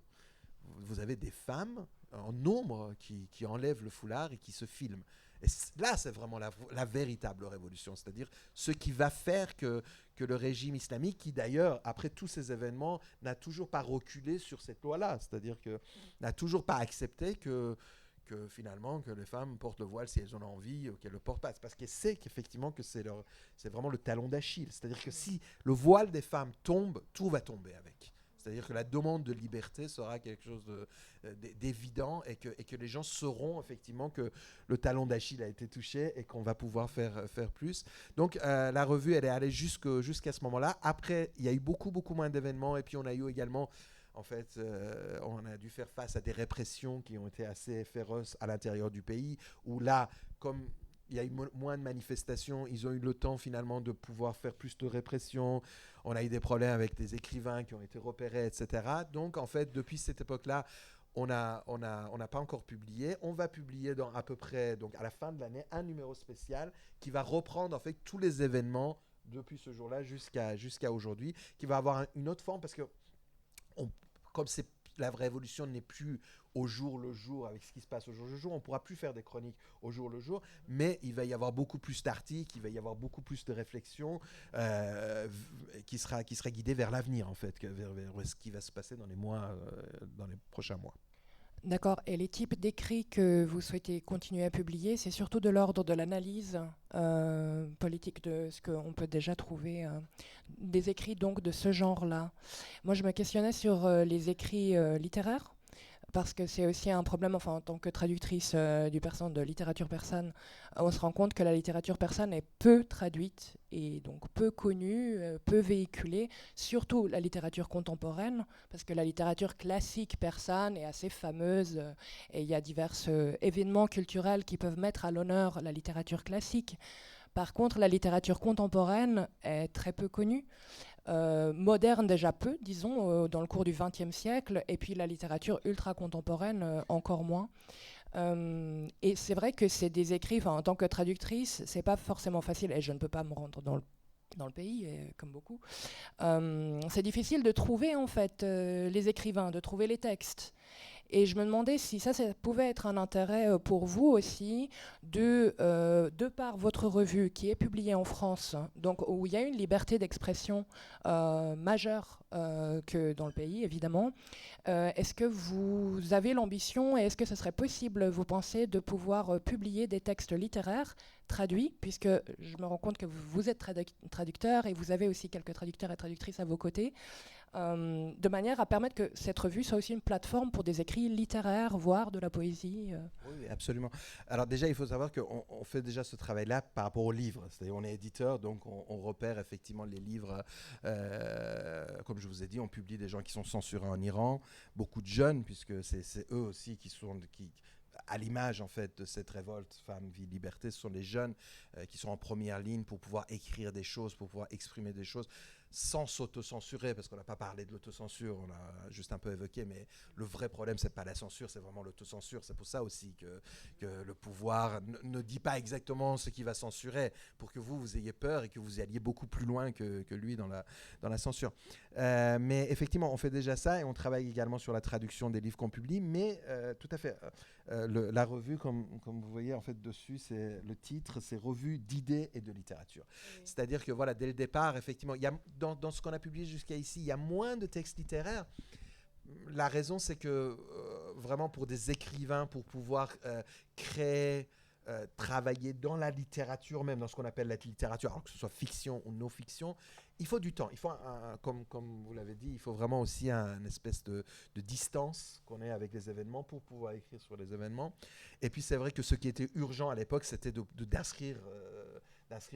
Vous avez des femmes en nombre qui enlèvent le foulard et qui se filment. Et là, c'est vraiment la véritable révolution, c'est-à-dire ce qui va faire que le régime islamique, qui d'ailleurs, après tous ces événements, n'a toujours pas reculé sur cette loi-là, c'est-à-dire que n'a toujours pas accepté que finalement, que les femmes portent le voile si elles en ont envie, ou qu'elles ne le portent pas. C'est parce qu'elles savent qu'effectivement que c'est vraiment le talon d'Achille. C'est-à-dire que si le voile des femmes tombe, tout va tomber avec. C'est-à-dire que la demande de liberté sera quelque chose d'évident, et que les gens sauront effectivement que le talon d'Achille a été touché et qu'on va pouvoir faire plus. Donc la revue, elle est allée jusqu'à ce moment-là. Après, il y a eu beaucoup moins d'événements, et puis on a eu également... En fait, on a dû faire face à des répressions qui ont été assez féroces à l'intérieur du pays, où là, comme il y a eu moins de manifestations, ils ont eu le temps finalement de pouvoir faire plus de répression. On a eu des problèmes avec des écrivains qui ont été repérés, etc. Donc, en fait, depuis cette époque-là, on n'a pas encore publié. On va publier dans à peu près, donc à la fin de l'année, un numéro spécial qui va reprendre en fait tous les événements depuis ce jour-là jusqu'à aujourd'hui, qui va avoir une autre forme, parce que comme la révolution n'est plus au jour le jour avec ce qui se passe au jour le jour, on ne pourra plus faire des chroniques au jour le jour, mais il va y avoir beaucoup plus d'articles, il va y avoir beaucoup plus de réflexions qui sera guidée vers l'avenir en fait, vers ce qui va se passer dans les prochains mois. D'accord. Et les types d'écrits que vous souhaitez continuer à publier, c'est surtout de l'ordre de l'analyse politique de ce qu'on peut déjà trouver, des écrits donc de ce genre-là. Moi, je me questionnais sur les écrits littéraires, parce que c'est aussi un problème, enfin, en tant que traductrice de littérature persane, on se rend compte que la littérature persane est peu traduite et donc peu connue, peu véhiculée, surtout la littérature contemporaine, parce que la littérature classique persane est assez fameuse et il y a divers événements culturels qui peuvent mettre à l'honneur la littérature classique. Par contre, la littérature contemporaine est très peu connue. Moderne déjà peu, disons, dans le cours du XXe siècle, et puis la littérature ultra-contemporaine encore moins. Et c'est vrai que c'est des écrits, en tant que traductrice, c'est pas forcément facile, et je ne peux pas me rendre dans le pays, comme beaucoup. C'est difficile de trouver, en fait, les écrivains, de trouver les textes. Et je me demandais si ça pouvait être un intérêt pour vous aussi, de par votre revue qui est publiée en France, donc où il y a une liberté d'expression majeure que dans le pays, évidemment. Est-ce que vous avez l'ambition et est-ce que ce serait possible, vous pensez, de pouvoir publier des textes littéraires traduits, puisque je me rends compte que vous êtes traducteur et vous avez aussi quelques traducteurs et traductrices à vos côtés, de manière à permettre que cette revue soit aussi une plateforme pour des écrits littéraires, voire de la poésie. Oui, absolument. Alors déjà, il faut savoir qu'on fait déjà ce travail-là par rapport aux livres. C'est-à-dire on est éditeur, donc on repère effectivement les livres. Comme je vous ai dit, on publie des gens qui sont censurés en Iran, beaucoup de jeunes, puisque c'est eux aussi à l'image en fait de cette révolte Femmes, Vie, Liberté, ce sont les jeunes qui sont en première ligne pour pouvoir écrire des choses, pour pouvoir exprimer des choses sans s'autocensurer, parce qu'on n'a pas parlé de l'autocensure, on a juste un peu évoqué, mais le vrai problème, c'est pas la censure, c'est vraiment l'autocensure. C'est pour ça aussi que le pouvoir ne dit pas exactement ce qu'il va censurer, pour que vous ayez peur et que vous alliez beaucoup plus loin que lui dans la censure. Mais effectivement, on fait déjà ça et on travaille également sur la traduction des livres qu'on publie, mais tout à fait. La revue, comme vous voyez en fait dessus, le titre, c'est Revue d'idées et de littérature. Oui. C'est-à-dire que voilà, dès le départ, effectivement, il y a, dans ce qu'on a publié jusqu'à ici, il y a moins de textes littéraires. La raison, c'est que vraiment pour des écrivains, pour pouvoir créer, travailler dans la littérature, même dans ce qu'on appelle la littérature, alors que ce soit fiction ou non-fiction, il faut du temps. Il faut, comme vous l'avez dit, il faut vraiment aussi une espèce de distance qu'on ait avec les événements pour pouvoir écrire sur les événements. Et puis c'est vrai que ce qui était urgent à l'époque, c'était d'inscrire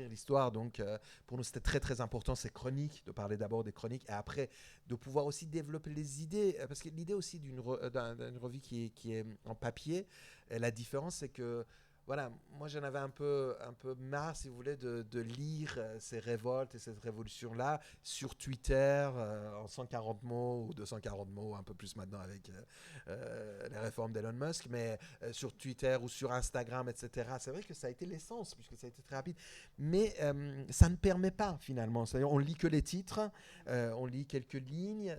l'histoire. Donc pour nous, c'était très très important ces chroniques, de parler d'abord des chroniques et après de pouvoir aussi développer les idées. Parce que l'idée aussi d'une revue qui est en papier, la différence, c'est que voilà, moi j'en avais un peu marre, si vous voulez, de lire ces révoltes et cette révolution-là sur Twitter en 140 mots ou 240 mots, un peu plus maintenant avec les réformes d'Elon Musk, mais sur Twitter ou sur Instagram, etc. C'est vrai que ça a été l'essence, puisque ça a été très rapide, mais ça ne permet pas finalement. C'est-à-dire, on lit que les titres, on lit quelques lignes.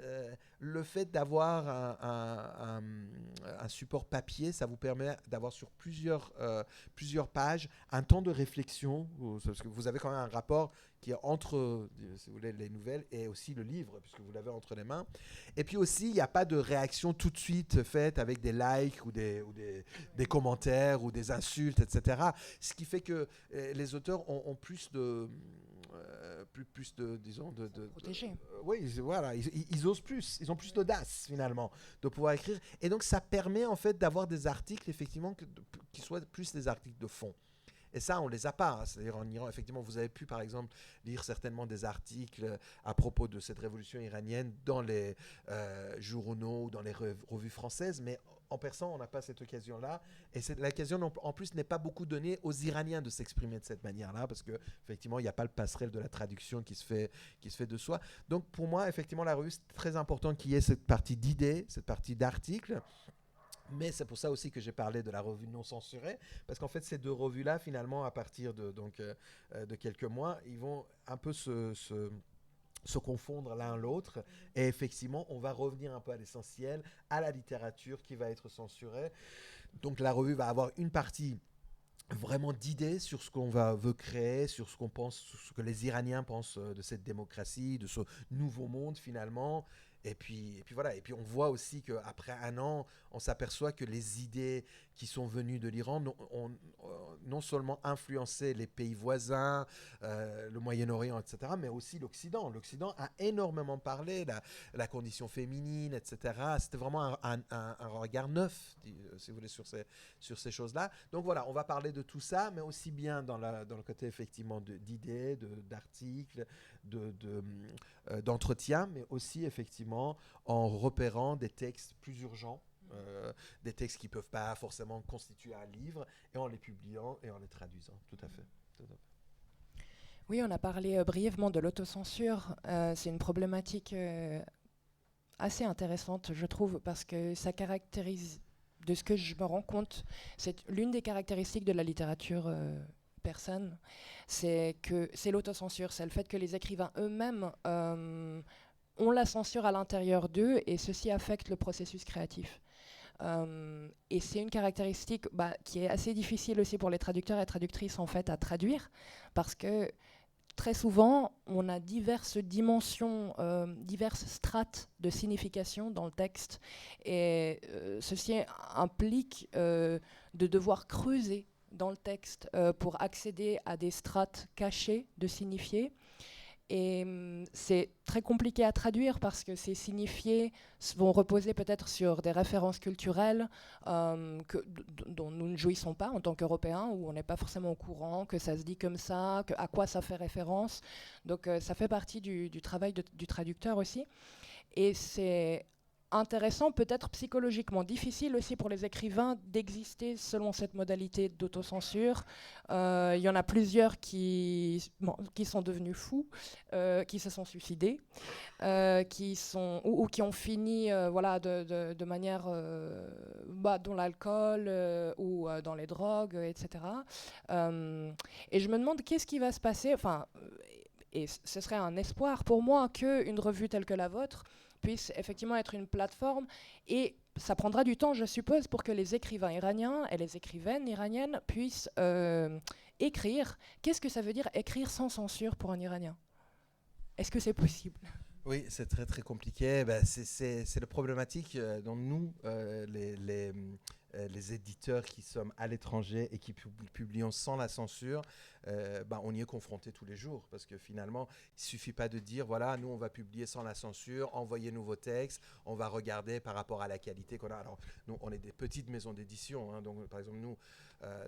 Le fait d'avoir un support papier, ça vous permet d'avoir sur plusieurs pages un temps de réflexion, parce que vous avez quand même un rapport qui est entre, si vous voulez, les nouvelles et aussi le livre, puisque vous l'avez entre les mains. Et puis aussi, il n'y a pas de réaction tout de suite faite avec des likes ou des commentaires ou des insultes, etc. Ce qui fait que les auteurs ont plus de... disons, oui, voilà, ils osent plus, ils ont plus d'audace finalement de pouvoir écrire, et donc ça permet en fait d'avoir des articles effectivement qui soient plus des articles de fond. Et ça, on ne les a pas. Hein. C'est-à-dire en Iran, effectivement, vous avez pu, par exemple, lire certainement des articles à propos de cette révolution iranienne dans les journaux ou dans les revues françaises, mais en persan, on n'a pas cette occasion-là. Et l'occasion, en plus, n'est pas beaucoup donnée aux Iraniens de s'exprimer de cette manière-là, parce qu'effectivement, il n'y a pas le passerelle de la traduction qui se fait de soi. Donc, pour moi, effectivement, la revue, c'est très important qu'il y ait cette partie d'idées, cette partie d'articles. Mais c'est pour ça aussi que j'ai parlé de la revue non censurée, parce qu'en fait, ces deux revues-là, finalement, à partir de quelques mois, ils vont un peu se confondre l'un l'autre. Et effectivement, on va revenir un peu à l'essentiel, à la littérature qui va être censurée. Donc la revue va avoir une partie vraiment d'idées sur ce qu'on veut créer, sur ce qu'on pense, sur ce que les Iraniens pensent de cette démocratie, de ce nouveau monde finalement. Et puis voilà. Et puis on voit aussi qu'après un an, on s'aperçoit que les idées qui sont venues de l'Iran ont non seulement influencé les pays voisins, le Moyen-Orient, etc., mais aussi l'Occident. L'Occident a énormément parlé, la condition féminine, etc. C'était vraiment un regard neuf, si vous voulez, sur ces choses-là. Donc voilà, on va parler de tout ça, mais aussi bien dans le côté effectivement d'idées, d'articles, d'entretien, mais aussi effectivement en repérant des textes plus urgents, des textes qui ne peuvent pas forcément constituer un livre, et en les publiant et en les traduisant. Tout à fait. Oui, on a parlé brièvement de l'autocensure. C'est une problématique assez intéressante, je trouve, parce que ça caractérise, de ce que je me rends compte, c'est l'une des caractéristiques de la littérature persane, c'est l'autocensure, c'est le fait que les écrivains eux-mêmes ont la censure à l'intérieur d'eux, et ceci affecte le processus créatif. Et c'est une caractéristique qui est assez difficile aussi pour les traducteurs et traductrices en fait à traduire, parce que très souvent on a diverses dimensions, diverses strates de signification dans le texte, et ceci implique de devoir creuser dans le texte pour accéder à des strates cachées de signifiés. Et c'est très compliqué à traduire parce que ces signifiés vont reposer peut-être sur des références culturelles dont nous ne jouissons pas en tant qu'Européens, où on n'est pas forcément au courant que ça se dit comme ça, à quoi ça fait référence. Donc ça fait partie du travail du traducteur aussi. Et c'est intéressant, peut-être psychologiquement difficile aussi pour les écrivains d'exister selon cette modalité d'autocensure. Il y en a plusieurs qui sont devenus fous, qui se sont suicidés, ou qui ont fini de manière dans l'alcool ou dans les drogues, etc. Et je me demande qu'est-ce qui va se passer, et ce serait un espoir pour moi qu'une revue telle que la vôtre puisse effectivement être une plateforme, et ça prendra du temps, je suppose, pour que les écrivains iraniens et les écrivaines iraniennes puissent écrire. Qu'est-ce que ça veut dire écrire sans censure pour un Iranien ? Est-ce que c'est possible ? Oui, c'est très très compliqué. C'est la problématique dont nous, les éditeurs qui sommes à l'étranger et qui publions sans la censure, on y est confronté tous les jours, parce que finalement, il ne suffit pas de dire, voilà, nous on va publier sans la censure, envoyez-nous vos textes, on va regarder par rapport à la qualité qu'on a. Alors, nous, on est des petites maisons d'édition, hein, donc par exemple, nous,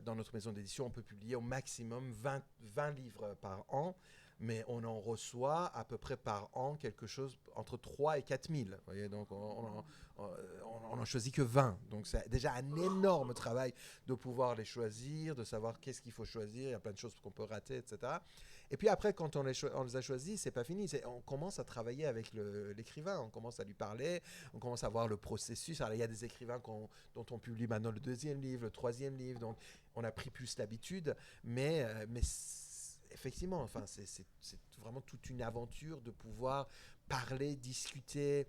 dans notre maison d'édition, on peut publier au maximum 20 livres par an, mais on en reçoit à peu près par an quelque chose entre 3 et 4 000. Vous voyez, donc on n'en choisit que 20. Donc c'est déjà un énorme travail de pouvoir les choisir, de savoir qu'est-ce qu'il faut choisir. Il y a plein de choses qu'on peut rater, etc. Et puis après, quand on les a choisis, c'est pas fini. On commence à travailler avec l'écrivain, on commence à lui parler, on commence à voir le processus. Alors, il y a des écrivains dont on publie maintenant le 2e livre, le 3e livre, donc on a pris plus l'habitude, mais effectivement, c'est vraiment toute une aventure de pouvoir parler, discuter,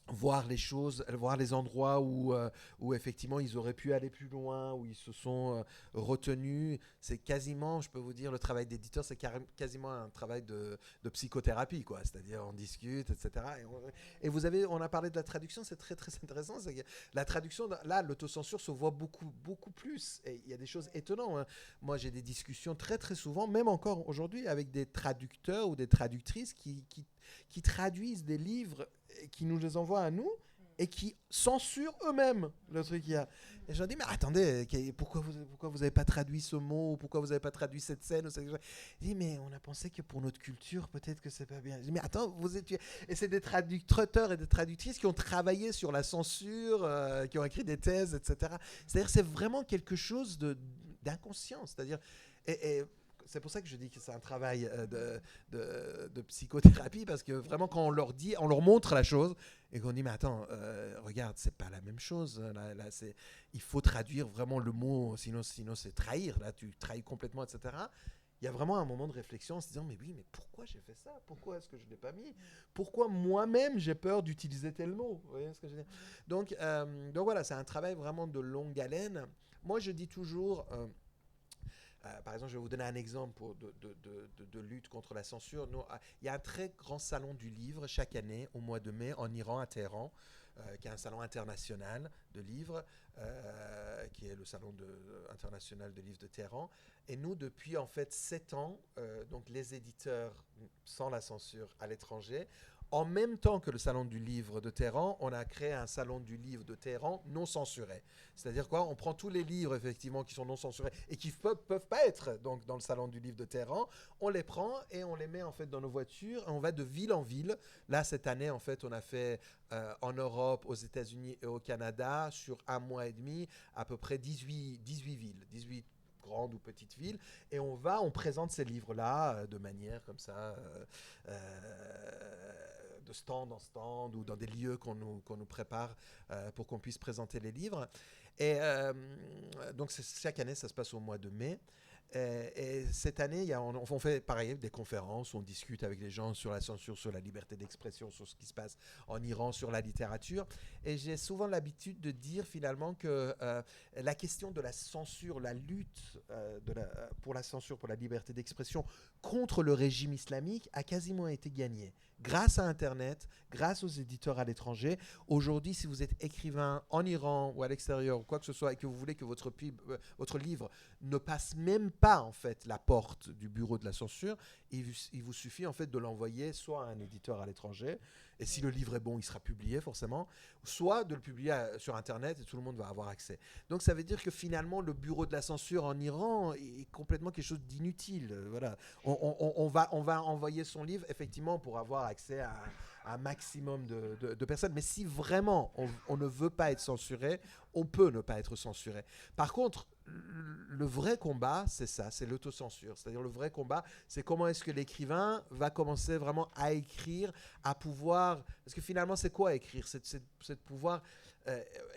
voir les choses, voir les endroits où effectivement ils auraient pu aller plus loin, où ils se sont retenus. C'est quasiment, je peux vous dire, le travail d'éditeur, c'est quasiment un travail de psychothérapie, quoi. C'est-à-dire on discute, etc. Et on a parlé de la traduction, c'est très très intéressant. C'est que la traduction, là, l'autocensure se voit beaucoup beaucoup plus. Et il y a des choses étonnantes, hein. Moi, j'ai des discussions très très souvent, même encore aujourd'hui, avec des traducteurs ou des traductrices qui traduisent des livres, qui nous les envoient à nous et qui censurent eux-mêmes le truc qu'il y a. Et je leur dis, mais attendez, pourquoi vous n'avez pas traduit ce mot, pourquoi vous n'avez pas traduit cette scène, je dis, mais on a pensé que pour notre culture, peut-être que c'est pas bien. Je dis, mais attends, et c'est des traducteurs et des traductrices qui ont travaillé sur la censure, qui ont écrit des thèses, etc. C'est-à-dire, c'est vraiment quelque chose d'inconscient. C'est-à-dire, et c'est pour ça que je dis que c'est un travail de psychothérapie, parce que vraiment quand on leur montre la chose et qu'on dit mais attends, regarde, c'est pas la même chose. Là, il faut traduire vraiment le mot, sinon c'est trahir. Là, tu trahis complètement, etc. Il y a vraiment un moment de réflexion en se disant mais oui, mais pourquoi j'ai fait ça ? Pourquoi est-ce que je ne l'ai pas mis ? Pourquoi moi-même j'ai peur d'utiliser tel mot ? Vous voyez ce que je veux dire ? Donc voilà, c'est un travail vraiment de longue haleine. Moi, je dis toujours... Par exemple, je vais vous donner un exemple de lutte contre la censure. Il y a un très grand salon du livre chaque année au mois de mai en Iran, à Téhéran, qui est un salon international de livres, qui est le salon international de livres de Téhéran. Et nous, depuis en fait 7 ans, donc les éditeurs sans la censure à l'étranger, en même temps que le salon du livre de Téhéran, on a créé un salon du livre de Téhéran non censuré. C'est-à-dire quoi? On prend tous les livres effectivement qui sont non censurés et qui peuvent pas être donc dans le salon du livre de Téhéran, on les prend et on les met en fait dans nos voitures et on va de ville en ville. Là cette année en fait on a fait en Europe, aux États-Unis et au Canada sur un mois et demi à peu près 18 villes, 18 grandes ou petites villes, et on présente ces livres-là de manière comme ça, de stand en stand ou dans des lieux qu'on nous prépare pour qu'on puisse présenter les livres. Et donc chaque année, ça se passe au mois de mai. Et cette année, on fait pareil, des conférences, on discute avec les gens sur la censure, sur la liberté d'expression, sur ce qui se passe en Iran, sur la littérature. Et j'ai souvent l'habitude de dire finalement que la question de la censure, la lutte pour la censure, pour la liberté d'expression contre le régime islamique a quasiment été gagnée. Grâce à Internet, grâce aux éditeurs à l'étranger. Aujourd'hui, si vous êtes écrivain en Iran ou à l'extérieur ou quoi que ce soit et que vous voulez que votre livre ne passe même pas en fait la porte du bureau de la censure, il vous suffit en fait de l'envoyer soit à un éditeur à l'étranger, et si le livre est bon, il sera publié forcément, soit de le publier sur Internet et tout le monde va avoir accès. Donc ça veut dire que finalement le bureau de la censure en Iran est complètement quelque chose d'inutile. Voilà. On va envoyer son livre effectivement pour avoir accès à un maximum de personnes. Mais si vraiment on ne veut pas être censuré, on peut ne pas être censuré. Par contre, le vrai combat, c'est ça, c'est l'autocensure. C'est-à-dire le vrai combat, c'est comment est-ce que l'écrivain va commencer vraiment à écrire, à pouvoir... Parce que finalement, c'est quoi écrire? C'est de pouvoir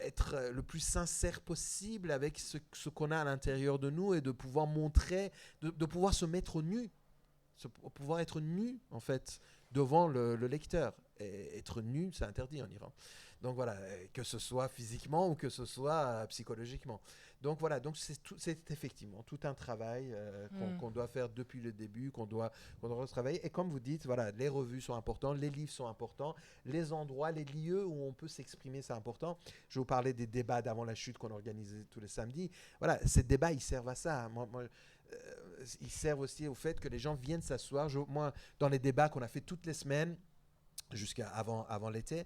être le plus sincère possible avec ce qu'on a à l'intérieur de nous et de pouvoir montrer, de pouvoir se mettre nu, pouvoir être nu, en fait, devant le lecteur. Et être nu, c'est interdit en Iran. Donc voilà, que ce soit physiquement ou que ce soit psychologiquement. Donc voilà, donc c'est effectivement tout un travail qu'on doit faire depuis le début, qu'on doit retravailler. Et comme vous dites, voilà, les revues sont importantes, les livres sont importants, les endroits, les lieux où on peut s'exprimer, c'est important. Je vous parlais des débats d'avant la chute qu'on organisait tous les samedis. Voilà, ces débats, ils servent à ça. Ils servent aussi au fait que les gens viennent s'asseoir. Moi, dans les débats qu'on a fait toutes les semaines, jusqu'à avant l'été,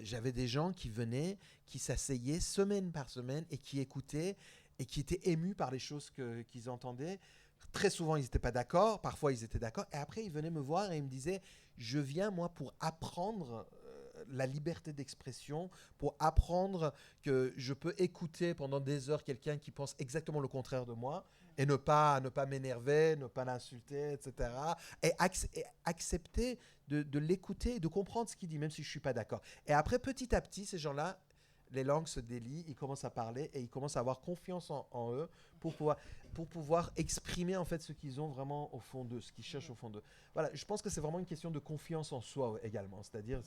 j'avais des gens qui venaient, qui s'asseyaient semaine par semaine et qui écoutaient et qui étaient émus par les choses qu'ils entendaient. Très souvent, ils n'étaient pas d'accord, parfois ils étaient d'accord, et après ils venaient me voir et ils me disaient « Je viens, moi, pour apprendre la liberté d'expression, pour apprendre que je peux écouter pendant des heures quelqu'un qui pense exactement le contraire de moi, et ne pas m'énerver, ne pas l'insulter, etc. Et accepter de l'écouter et de comprendre ce qu'il dit, même si je ne suis pas d'accord. Et après, petit à petit, ces gens-là, les langues se délient, ils commencent à parler et ils commencent à avoir confiance en eux pour pouvoir exprimer en fait ce qu'ils ont vraiment au fond d'eux, ce qu'ils cherchent au fond d'eux. Voilà, je pense que c'est vraiment une question de confiance en soi également. C'est-à-dire,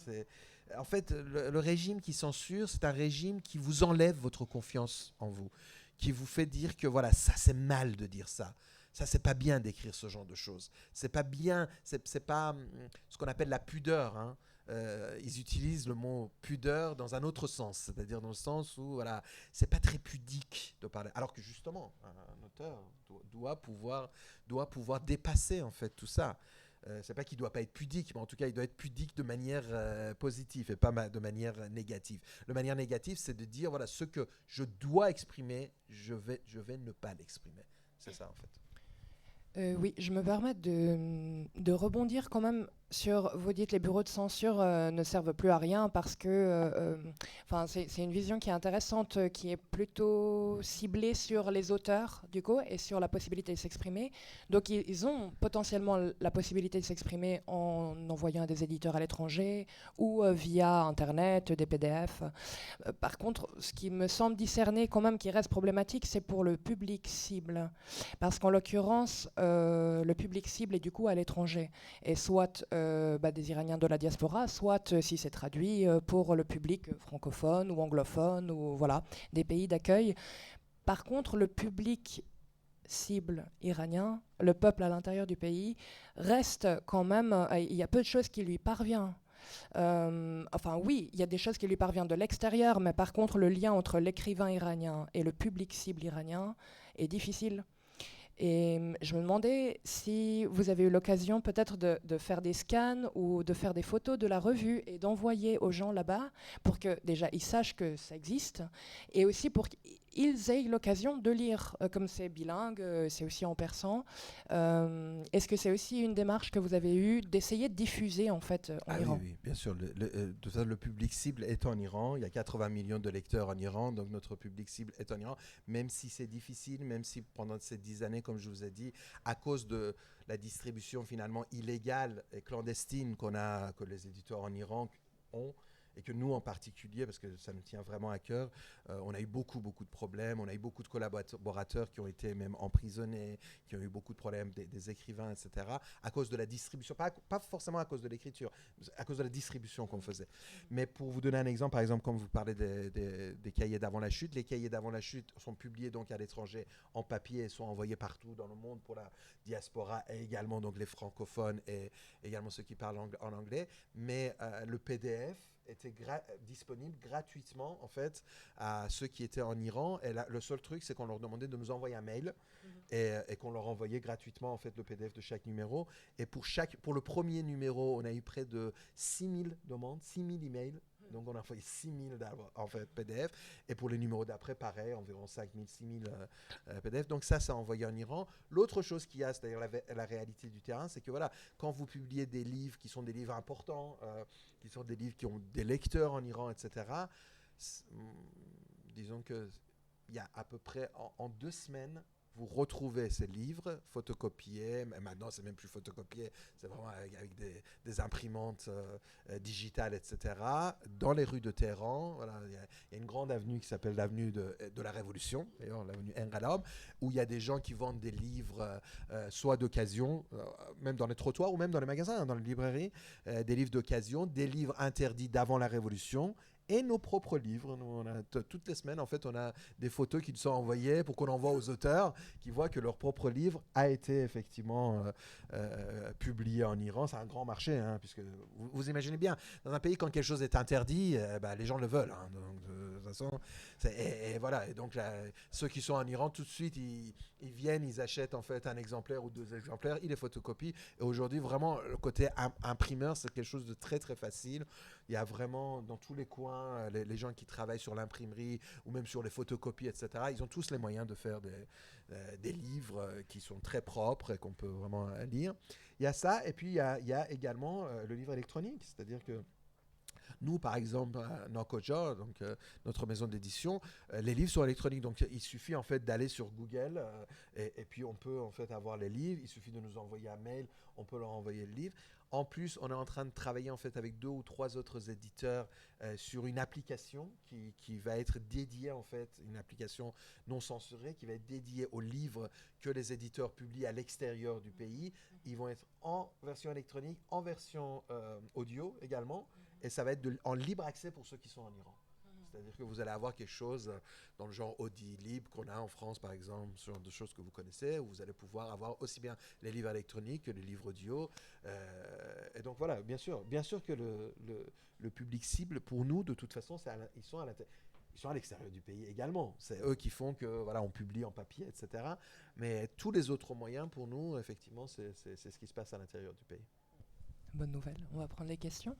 en fait, le régime qui censure, c'est un régime qui vous enlève votre confiance en vous, qui vous fait dire que voilà, ça c'est mal de dire ça. Ça, c'est pas bien d'écrire ce genre de choses. C'est pas bien, c'est pas ce qu'on appelle la pudeur. Hein. Ils utilisent le mot pudeur dans un autre sens, c'est-à-dire dans le sens où voilà, c'est pas très pudique de parler. Alors que justement, un auteur doit pouvoir dépasser en fait tout ça. C'est pas qu'il doit pas être pudique, mais en tout cas, il doit être pudique de manière positive et pas de manière négative. De manière négative, c'est de dire voilà, ce que je dois exprimer, je vais ne pas l'exprimer. C'est ça en fait. Oui, je me permets de rebondir quand même sur, vous dites les bureaux de censure ne servent plus à rien parce que, c'est une vision qui est intéressante, qui est plutôt ciblée sur les auteurs du coup et sur la possibilité de s'exprimer. Donc ils ont potentiellement la possibilité de s'exprimer en envoyant à des éditeurs à l'étranger ou via Internet, des PDF. Par contre, ce qui me semble discerner quand même qui reste problématique, c'est pour le public cible. Parce qu'en l'occurrence, le public cible est du coup à l'étranger. Et soit des Iraniens de la diaspora, soit, si c'est traduit, pour le public francophone ou anglophone, ou voilà, des pays d'accueil. Par contre, le public cible iranien, le peuple à l'intérieur du pays, reste quand même, il y a peu de choses qui lui parviennent. Enfin oui, il y a des choses qui lui parviennent de l'extérieur, mais par contre le lien entre l'écrivain iranien et le public cible iranien est difficile. Et je me demandais si vous avez eu l'occasion peut-être de faire des scans ou de faire des photos de la revue et d'envoyer aux gens là-bas pour que déjà ils sachent que ça existe et aussi pour qu'ils aient l'occasion de lire. Comme c'est bilingue, c'est aussi en persan. Est-ce que c'est aussi une démarche que vous avez eue d'essayer de diffuser en fait en Iran? Oui, bien sûr. Le public cible est en Iran. Il y a 80 millions de lecteurs en Iran, donc notre public cible est en Iran. Même si c'est difficile, même si pendant ces 10 années, comme je vous ai dit, à cause de la distribution finalement illégale et clandestine que les éditeurs en Iran ont, et que nous en particulier, parce que ça nous tient vraiment à cœur, on a eu beaucoup de problèmes, on a eu beaucoup de collaborateurs qui ont été même emprisonnés, qui ont eu beaucoup de problèmes, des écrivains, etc., à cause de la distribution, pas forcément à cause de l'écriture, à cause de la distribution qu'on faisait. Mais pour vous donner un exemple, par exemple, comme vous parlez des cahiers d'avant la chute, les cahiers d'avant la chute sont publiés donc à l'étranger en papier et sont envoyés partout dans le monde pour la diaspora et également donc les francophones et également ceux qui parlent en anglais, mais le PDF était disponible gratuitement en fait à ceux qui étaient en Iran et le seul truc c'est qu'on leur demandait de nous envoyer un mail et qu'on leur envoyait gratuitement en fait le PDF de chaque numéro et pour le premier numéro on a eu près de 6000 demandes, 6000 emails. Donc, on a envoyé 6000 en fait, PDF. Et pour les numéros d'après, pareil, environ 5000, 6000 PDF. Donc, ça a envoyé en Iran. L'autre chose qu'il y a, c'est-à-dire la réalité du terrain, c'est que voilà, quand vous publiez des livres qui sont des livres importants, qui sont des livres qui ont des lecteurs en Iran, etc., disons qu'il y a à peu près en 2 semaines, vous retrouvez ces livres photocopiés, mais maintenant c'est même plus photocopié, c'est vraiment avec des imprimantes digitales, etc., dans les rues de Téhéran. Voilà, il y a une grande avenue qui s'appelle l'avenue de la Révolution, d'ailleurs l'avenue Engalab, où il y a des gens qui vendent des livres, soit d'occasion, même dans les trottoirs ou même dans les magasins, dans les librairies, des livres d'occasion, des livres interdits d'avant la Révolution, et nos propres livres. Nous, on a toutes les semaines, en fait, on a des photos qui nous sont envoyées pour qu'on envoie aux auteurs qui voient que leur propre livre a été effectivement publié en Iran. C'est un grand marché, hein, puisque vous imaginez bien, dans un pays, quand quelque chose est interdit, les gens le veulent. Hein, donc, de toute façon, et voilà. Et donc, ceux qui sont en Iran, tout de suite, ils viennent, ils achètent en fait un exemplaire ou 2 exemplaires, ils les photocopient. Et aujourd'hui, vraiment, le côté imprimeur, c'est quelque chose de très, très facile. Il y a vraiment dans tous les coins, les gens qui travaillent sur l'imprimerie ou même sur les photocopies, etc., ils ont tous les moyens de faire des livres qui sont très propres et qu'on peut vraiment lire. Il y a ça, et puis il y a également le livre électronique, c'est-à-dire que nous, par exemple, à Nokoja, donc notre maison d'édition, les livres sont électroniques. Donc, il suffit en fait d'aller sur Google et puis on peut en fait avoir les livres. Il suffit de nous envoyer un mail, on peut leur envoyer le livre. En plus, on est en train de travailler en fait avec 2 ou 3 autres éditeurs sur une application qui va être dédiée en fait, une application non censurée qui va être dédiée aux livres que les éditeurs publient à l'extérieur du pays. Ils vont être en version électronique, en version audio également. Et ça va être en libre accès pour ceux qui sont en Iran. C'est-à-dire que vous allez avoir quelque chose dans le genre Audiolib qu'on a en France, par exemple, ce genre de choses que vous connaissez, où vous allez pouvoir avoir aussi bien les livres électroniques que les livres audio. Et donc voilà, bien sûr que le public cible, pour nous, de toute façon, ils sont à l'extérieur du pays également. C'est eux qui font que voilà, on publie en papier, etc. Mais tous les autres moyens, pour nous, effectivement, c'est ce qui se passe à l'intérieur du pays. Bonne nouvelle. On va prendre les questions.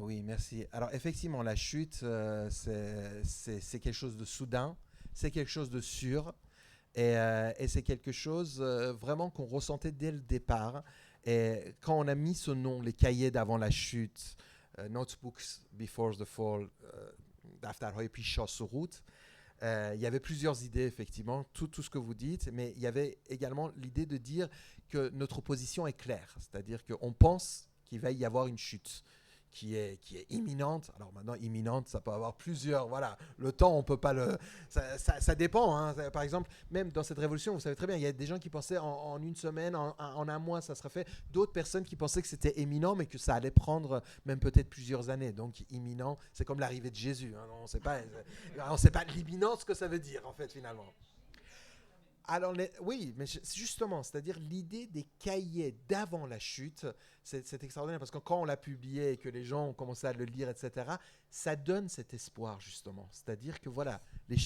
Oui, merci. Alors effectivement, la chute, c'est quelque chose de soudain, c'est quelque chose de sûr, et c'est quelque chose vraiment qu'on ressentait dès le départ. Et quand on a mis ce nom, les cahiers d'avant la chute, Notebooks Before the Fall, d'Aftarhoy puis Chasseroute. Il y avait plusieurs idées, effectivement, tout ce que vous dites, mais il y avait également l'idée de dire que notre position est claire, c'est-à-dire qu'on pense qu'il va y avoir une chute qui est imminente. Alors maintenant, imminente, ça peut avoir plusieurs. Voilà, le temps, on peut pas le. Ça dépend. Hein. Par exemple, même dans cette révolution, vous savez très bien, il y a des gens qui pensaient en une semaine, en un mois, ça serait fait. D'autres personnes qui pensaient que c'était imminent, mais que ça allait prendre même peut-être plusieurs années. Donc imminent, c'est comme l'arrivée de Jésus. Hein. On ne sait pas l'imminence ce que ça veut dire en fait finalement. Alors, oui, mais justement, c'est-à-dire l'idée des cahiers d'avant la chute, c'est extraordinaire parce que quand on l'a publié et que les gens ont commencé à le lire, etc., ça donne cet espoir, justement. C'est-à-dire que voilà,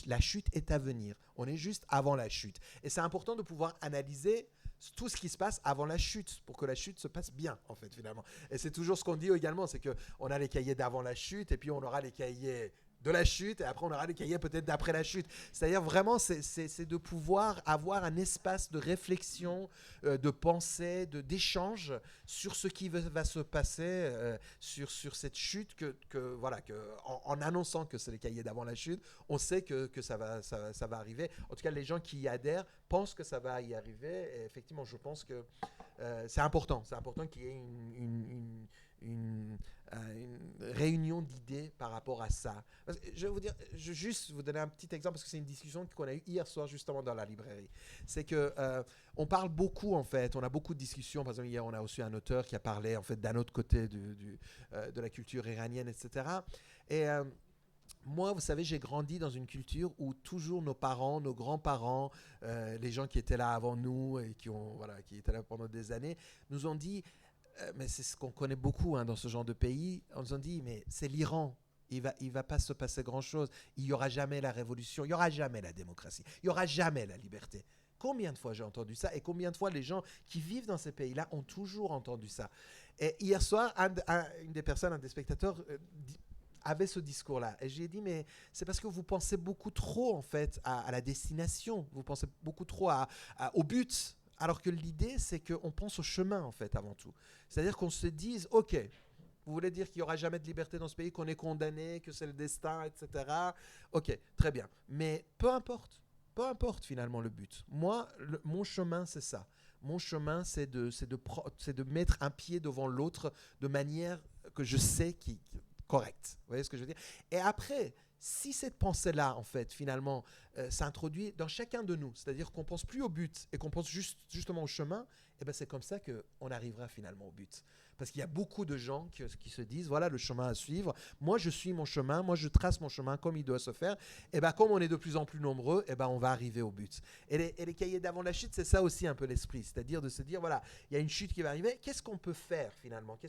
la chute est à venir. On est juste avant la chute. Et c'est important de pouvoir analyser tout ce qui se passe avant la chute pour que la chute se passe bien, en fait, finalement. Et c'est toujours ce qu'on dit également, c'est qu'on a les cahiers d'avant la chute et puis on aura les cahiers de la chute, et après on aura les cahiers peut-être d'après la chute. C'est-à-dire vraiment, c'est de pouvoir avoir un espace de réflexion, de pensée, d'échange sur ce qui va se passer, sur cette chute, voilà, en annonçant que c'est les cahiers d'avant la chute, on sait que ça va arriver. En tout cas, les gens qui y adhèrent pensent que ça va y arriver, et effectivement, je pense que c'est important qu'il y ait une réunion d'idées par rapport à ça. Je vais vous dire, je vais juste vous donner un petit exemple parce que c'est une discussion qu'on a eue hier soir justement dans la librairie. C'est que on parle beaucoup en fait, on a beaucoup de discussions. Par exemple, hier on a aussi un auteur qui a parlé en fait d'un autre côté de la culture iranienne, etc. Et moi, vous savez, j'ai grandi dans une culture où toujours nos parents, nos grands-parents, les gens qui étaient là avant nous et qui étaient là pendant des années, nous ont dit, mais c'est ce qu'on connaît beaucoup dans ce genre de pays, on nous a dit, mais c'est l'Iran. Il va pas se passer grand-chose. Il n'y aura jamais la révolution, il n'y aura jamais la démocratie, il n'y aura jamais la liberté. Combien de fois j'ai entendu ça et combien de fois les gens qui vivent dans ces pays-là ont toujours entendu ça. Et hier soir, une des personnes, un des spectateurs avait ce discours-là. Et j'ai dit, mais c'est parce que vous pensez beaucoup trop en fait à la destination, vous pensez beaucoup trop au but. Alors que l'idée, c'est qu'on pense au chemin, en fait, avant tout. C'est-à-dire qu'on se dise, OK, vous voulez dire qu'il n'y aura jamais de liberté dans ce pays, qu'on est condamné, que c'est le destin, etc. OK, très bien. Mais peu importe finalement le but. Moi, mon chemin, c'est ça. Mon chemin, c'est de mettre un pied devant l'autre de manière que je sais qui est correcte. Vous voyez ce que je veux dire? Et après, si cette pensée-là, en fait, finalement, s'introduit dans chacun de nous, c'est-à-dire qu'on ne pense plus au but et qu'on pense justement au chemin, eh ben c'est comme ça qu'on arrivera finalement au but. Parce qu'il y a beaucoup de gens qui se disent, voilà le chemin à suivre, moi je suis mon chemin, moi je trace mon chemin comme il doit se faire, et bien comme on est de plus en plus nombreux, et ben on va arriver au but. Et les cahiers d'avant la chute, c'est ça aussi un peu l'esprit, c'est-à-dire de se dire, voilà, il y a une chute qui va arriver, qu'est-ce qu'on peut faire finalement?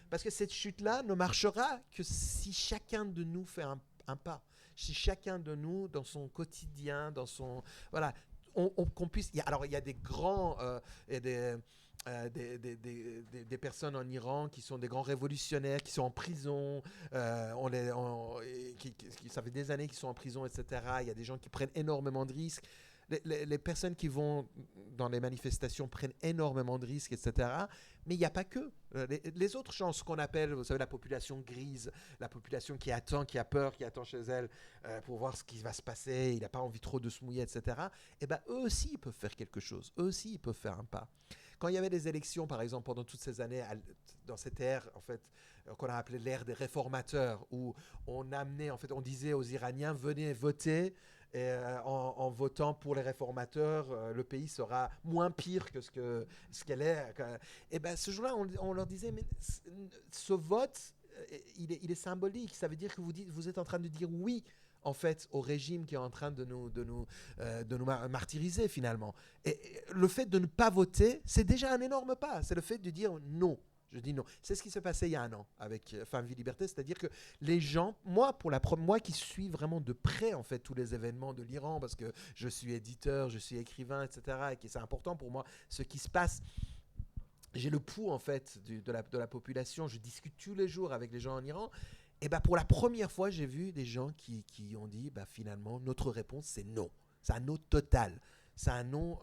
Parce que cette chute-là ne marchera que si chacun de nous fait un pas. Si chacun de nous, dans son quotidien, dans son... Voilà, qu'on puisse... Il y a des grands... des personnes en Iran qui sont des grands révolutionnaires, qui sont en prison, ça fait des années qu'ils sont en prison, etc. Il y a des gens qui prennent énormément de risques. Les personnes qui vont dans les manifestations prennent énormément de risques, etc. Mais il n'y a pas que. Les autres gens, ce qu'on appelle, vous savez, la population grise, la population qui attend, qui a peur, qui attend chez elle pour voir ce qui va se passer, il n'a pas envie trop de se mouiller, etc. Eh bien, eux aussi, ils peuvent faire quelque chose. Eux aussi, ils peuvent faire un pas. Quand il y avait des élections, par exemple, pendant toutes ces années, dans cette ère, en fait, qu'on a appelé l'ère des réformateurs, où on amenait, en fait, on disait aux Iraniens, venez voter. Et en votant pour les réformateurs, le pays sera moins pire que ce qu'elle est. Et ben ce jour-là, on leur disait, mais ce vote, il est symbolique. Ça veut dire que vous êtes en train de dire oui, en fait, au régime qui est en train de nous martyriser finalement. Et le fait de ne pas voter, c'est déjà un énorme pas. C'est le fait de dire non. Je dis non. C'est ce qui s'est passé il y a un an avec Femmes, Vie, Liberté, c'est-à-dire que les gens, moi qui suis vraiment de près en fait tous les événements de l'Iran, parce que je suis éditeur, je suis écrivain, etc., et que c'est important pour moi ce qui se passe. J'ai le pouls en fait de la population. Je discute tous les jours avec les gens en Iran. Et ben pour la première fois, j'ai vu des gens qui ont dit, finalement, notre réponse c'est non. C'est un non total. C'est un non,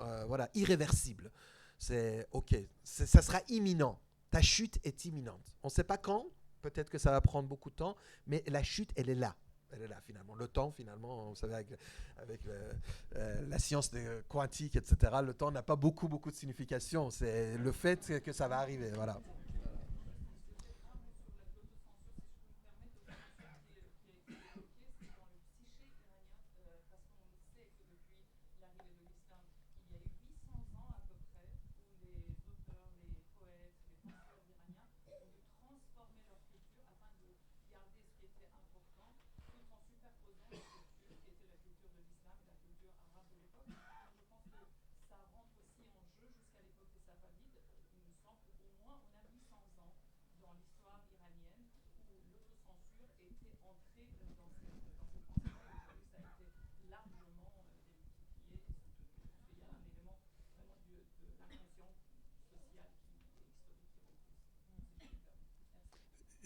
irréversible. C'est ok. Ça sera imminent. Ta chute est imminente. On ne sait pas quand, peut-être que ça va prendre beaucoup de temps, mais la chute, elle est là. elle est là finalement. Le temps finalement, vous savez, avec la science quantique, etc., le temps n'a pas beaucoup de signification. C'est le fait que ça va arriver, voilà.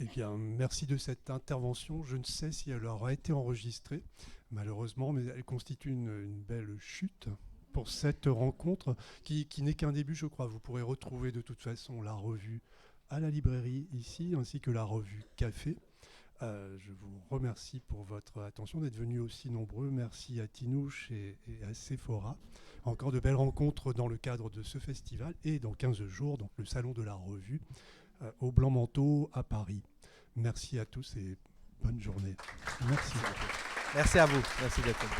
Eh bien, merci de cette intervention. Je ne sais si elle aura été enregistrée, malheureusement, mais elle constitue une belle chute pour cette rencontre qui n'est qu'un début, je crois. Vous pourrez retrouver de toute façon la revue à la librairie ici, ainsi que la revue Café. Je vous remercie pour votre attention, d'être venus aussi nombreux. Merci à Tinouche et à Sephora. Encore de belles rencontres dans le cadre de ce festival et dans 15 jours, donc le Salon de la Revue au Blanc-Manteau à Paris. Merci à tous et bonne journée. Merci. Merci à vous. Merci d'être venu.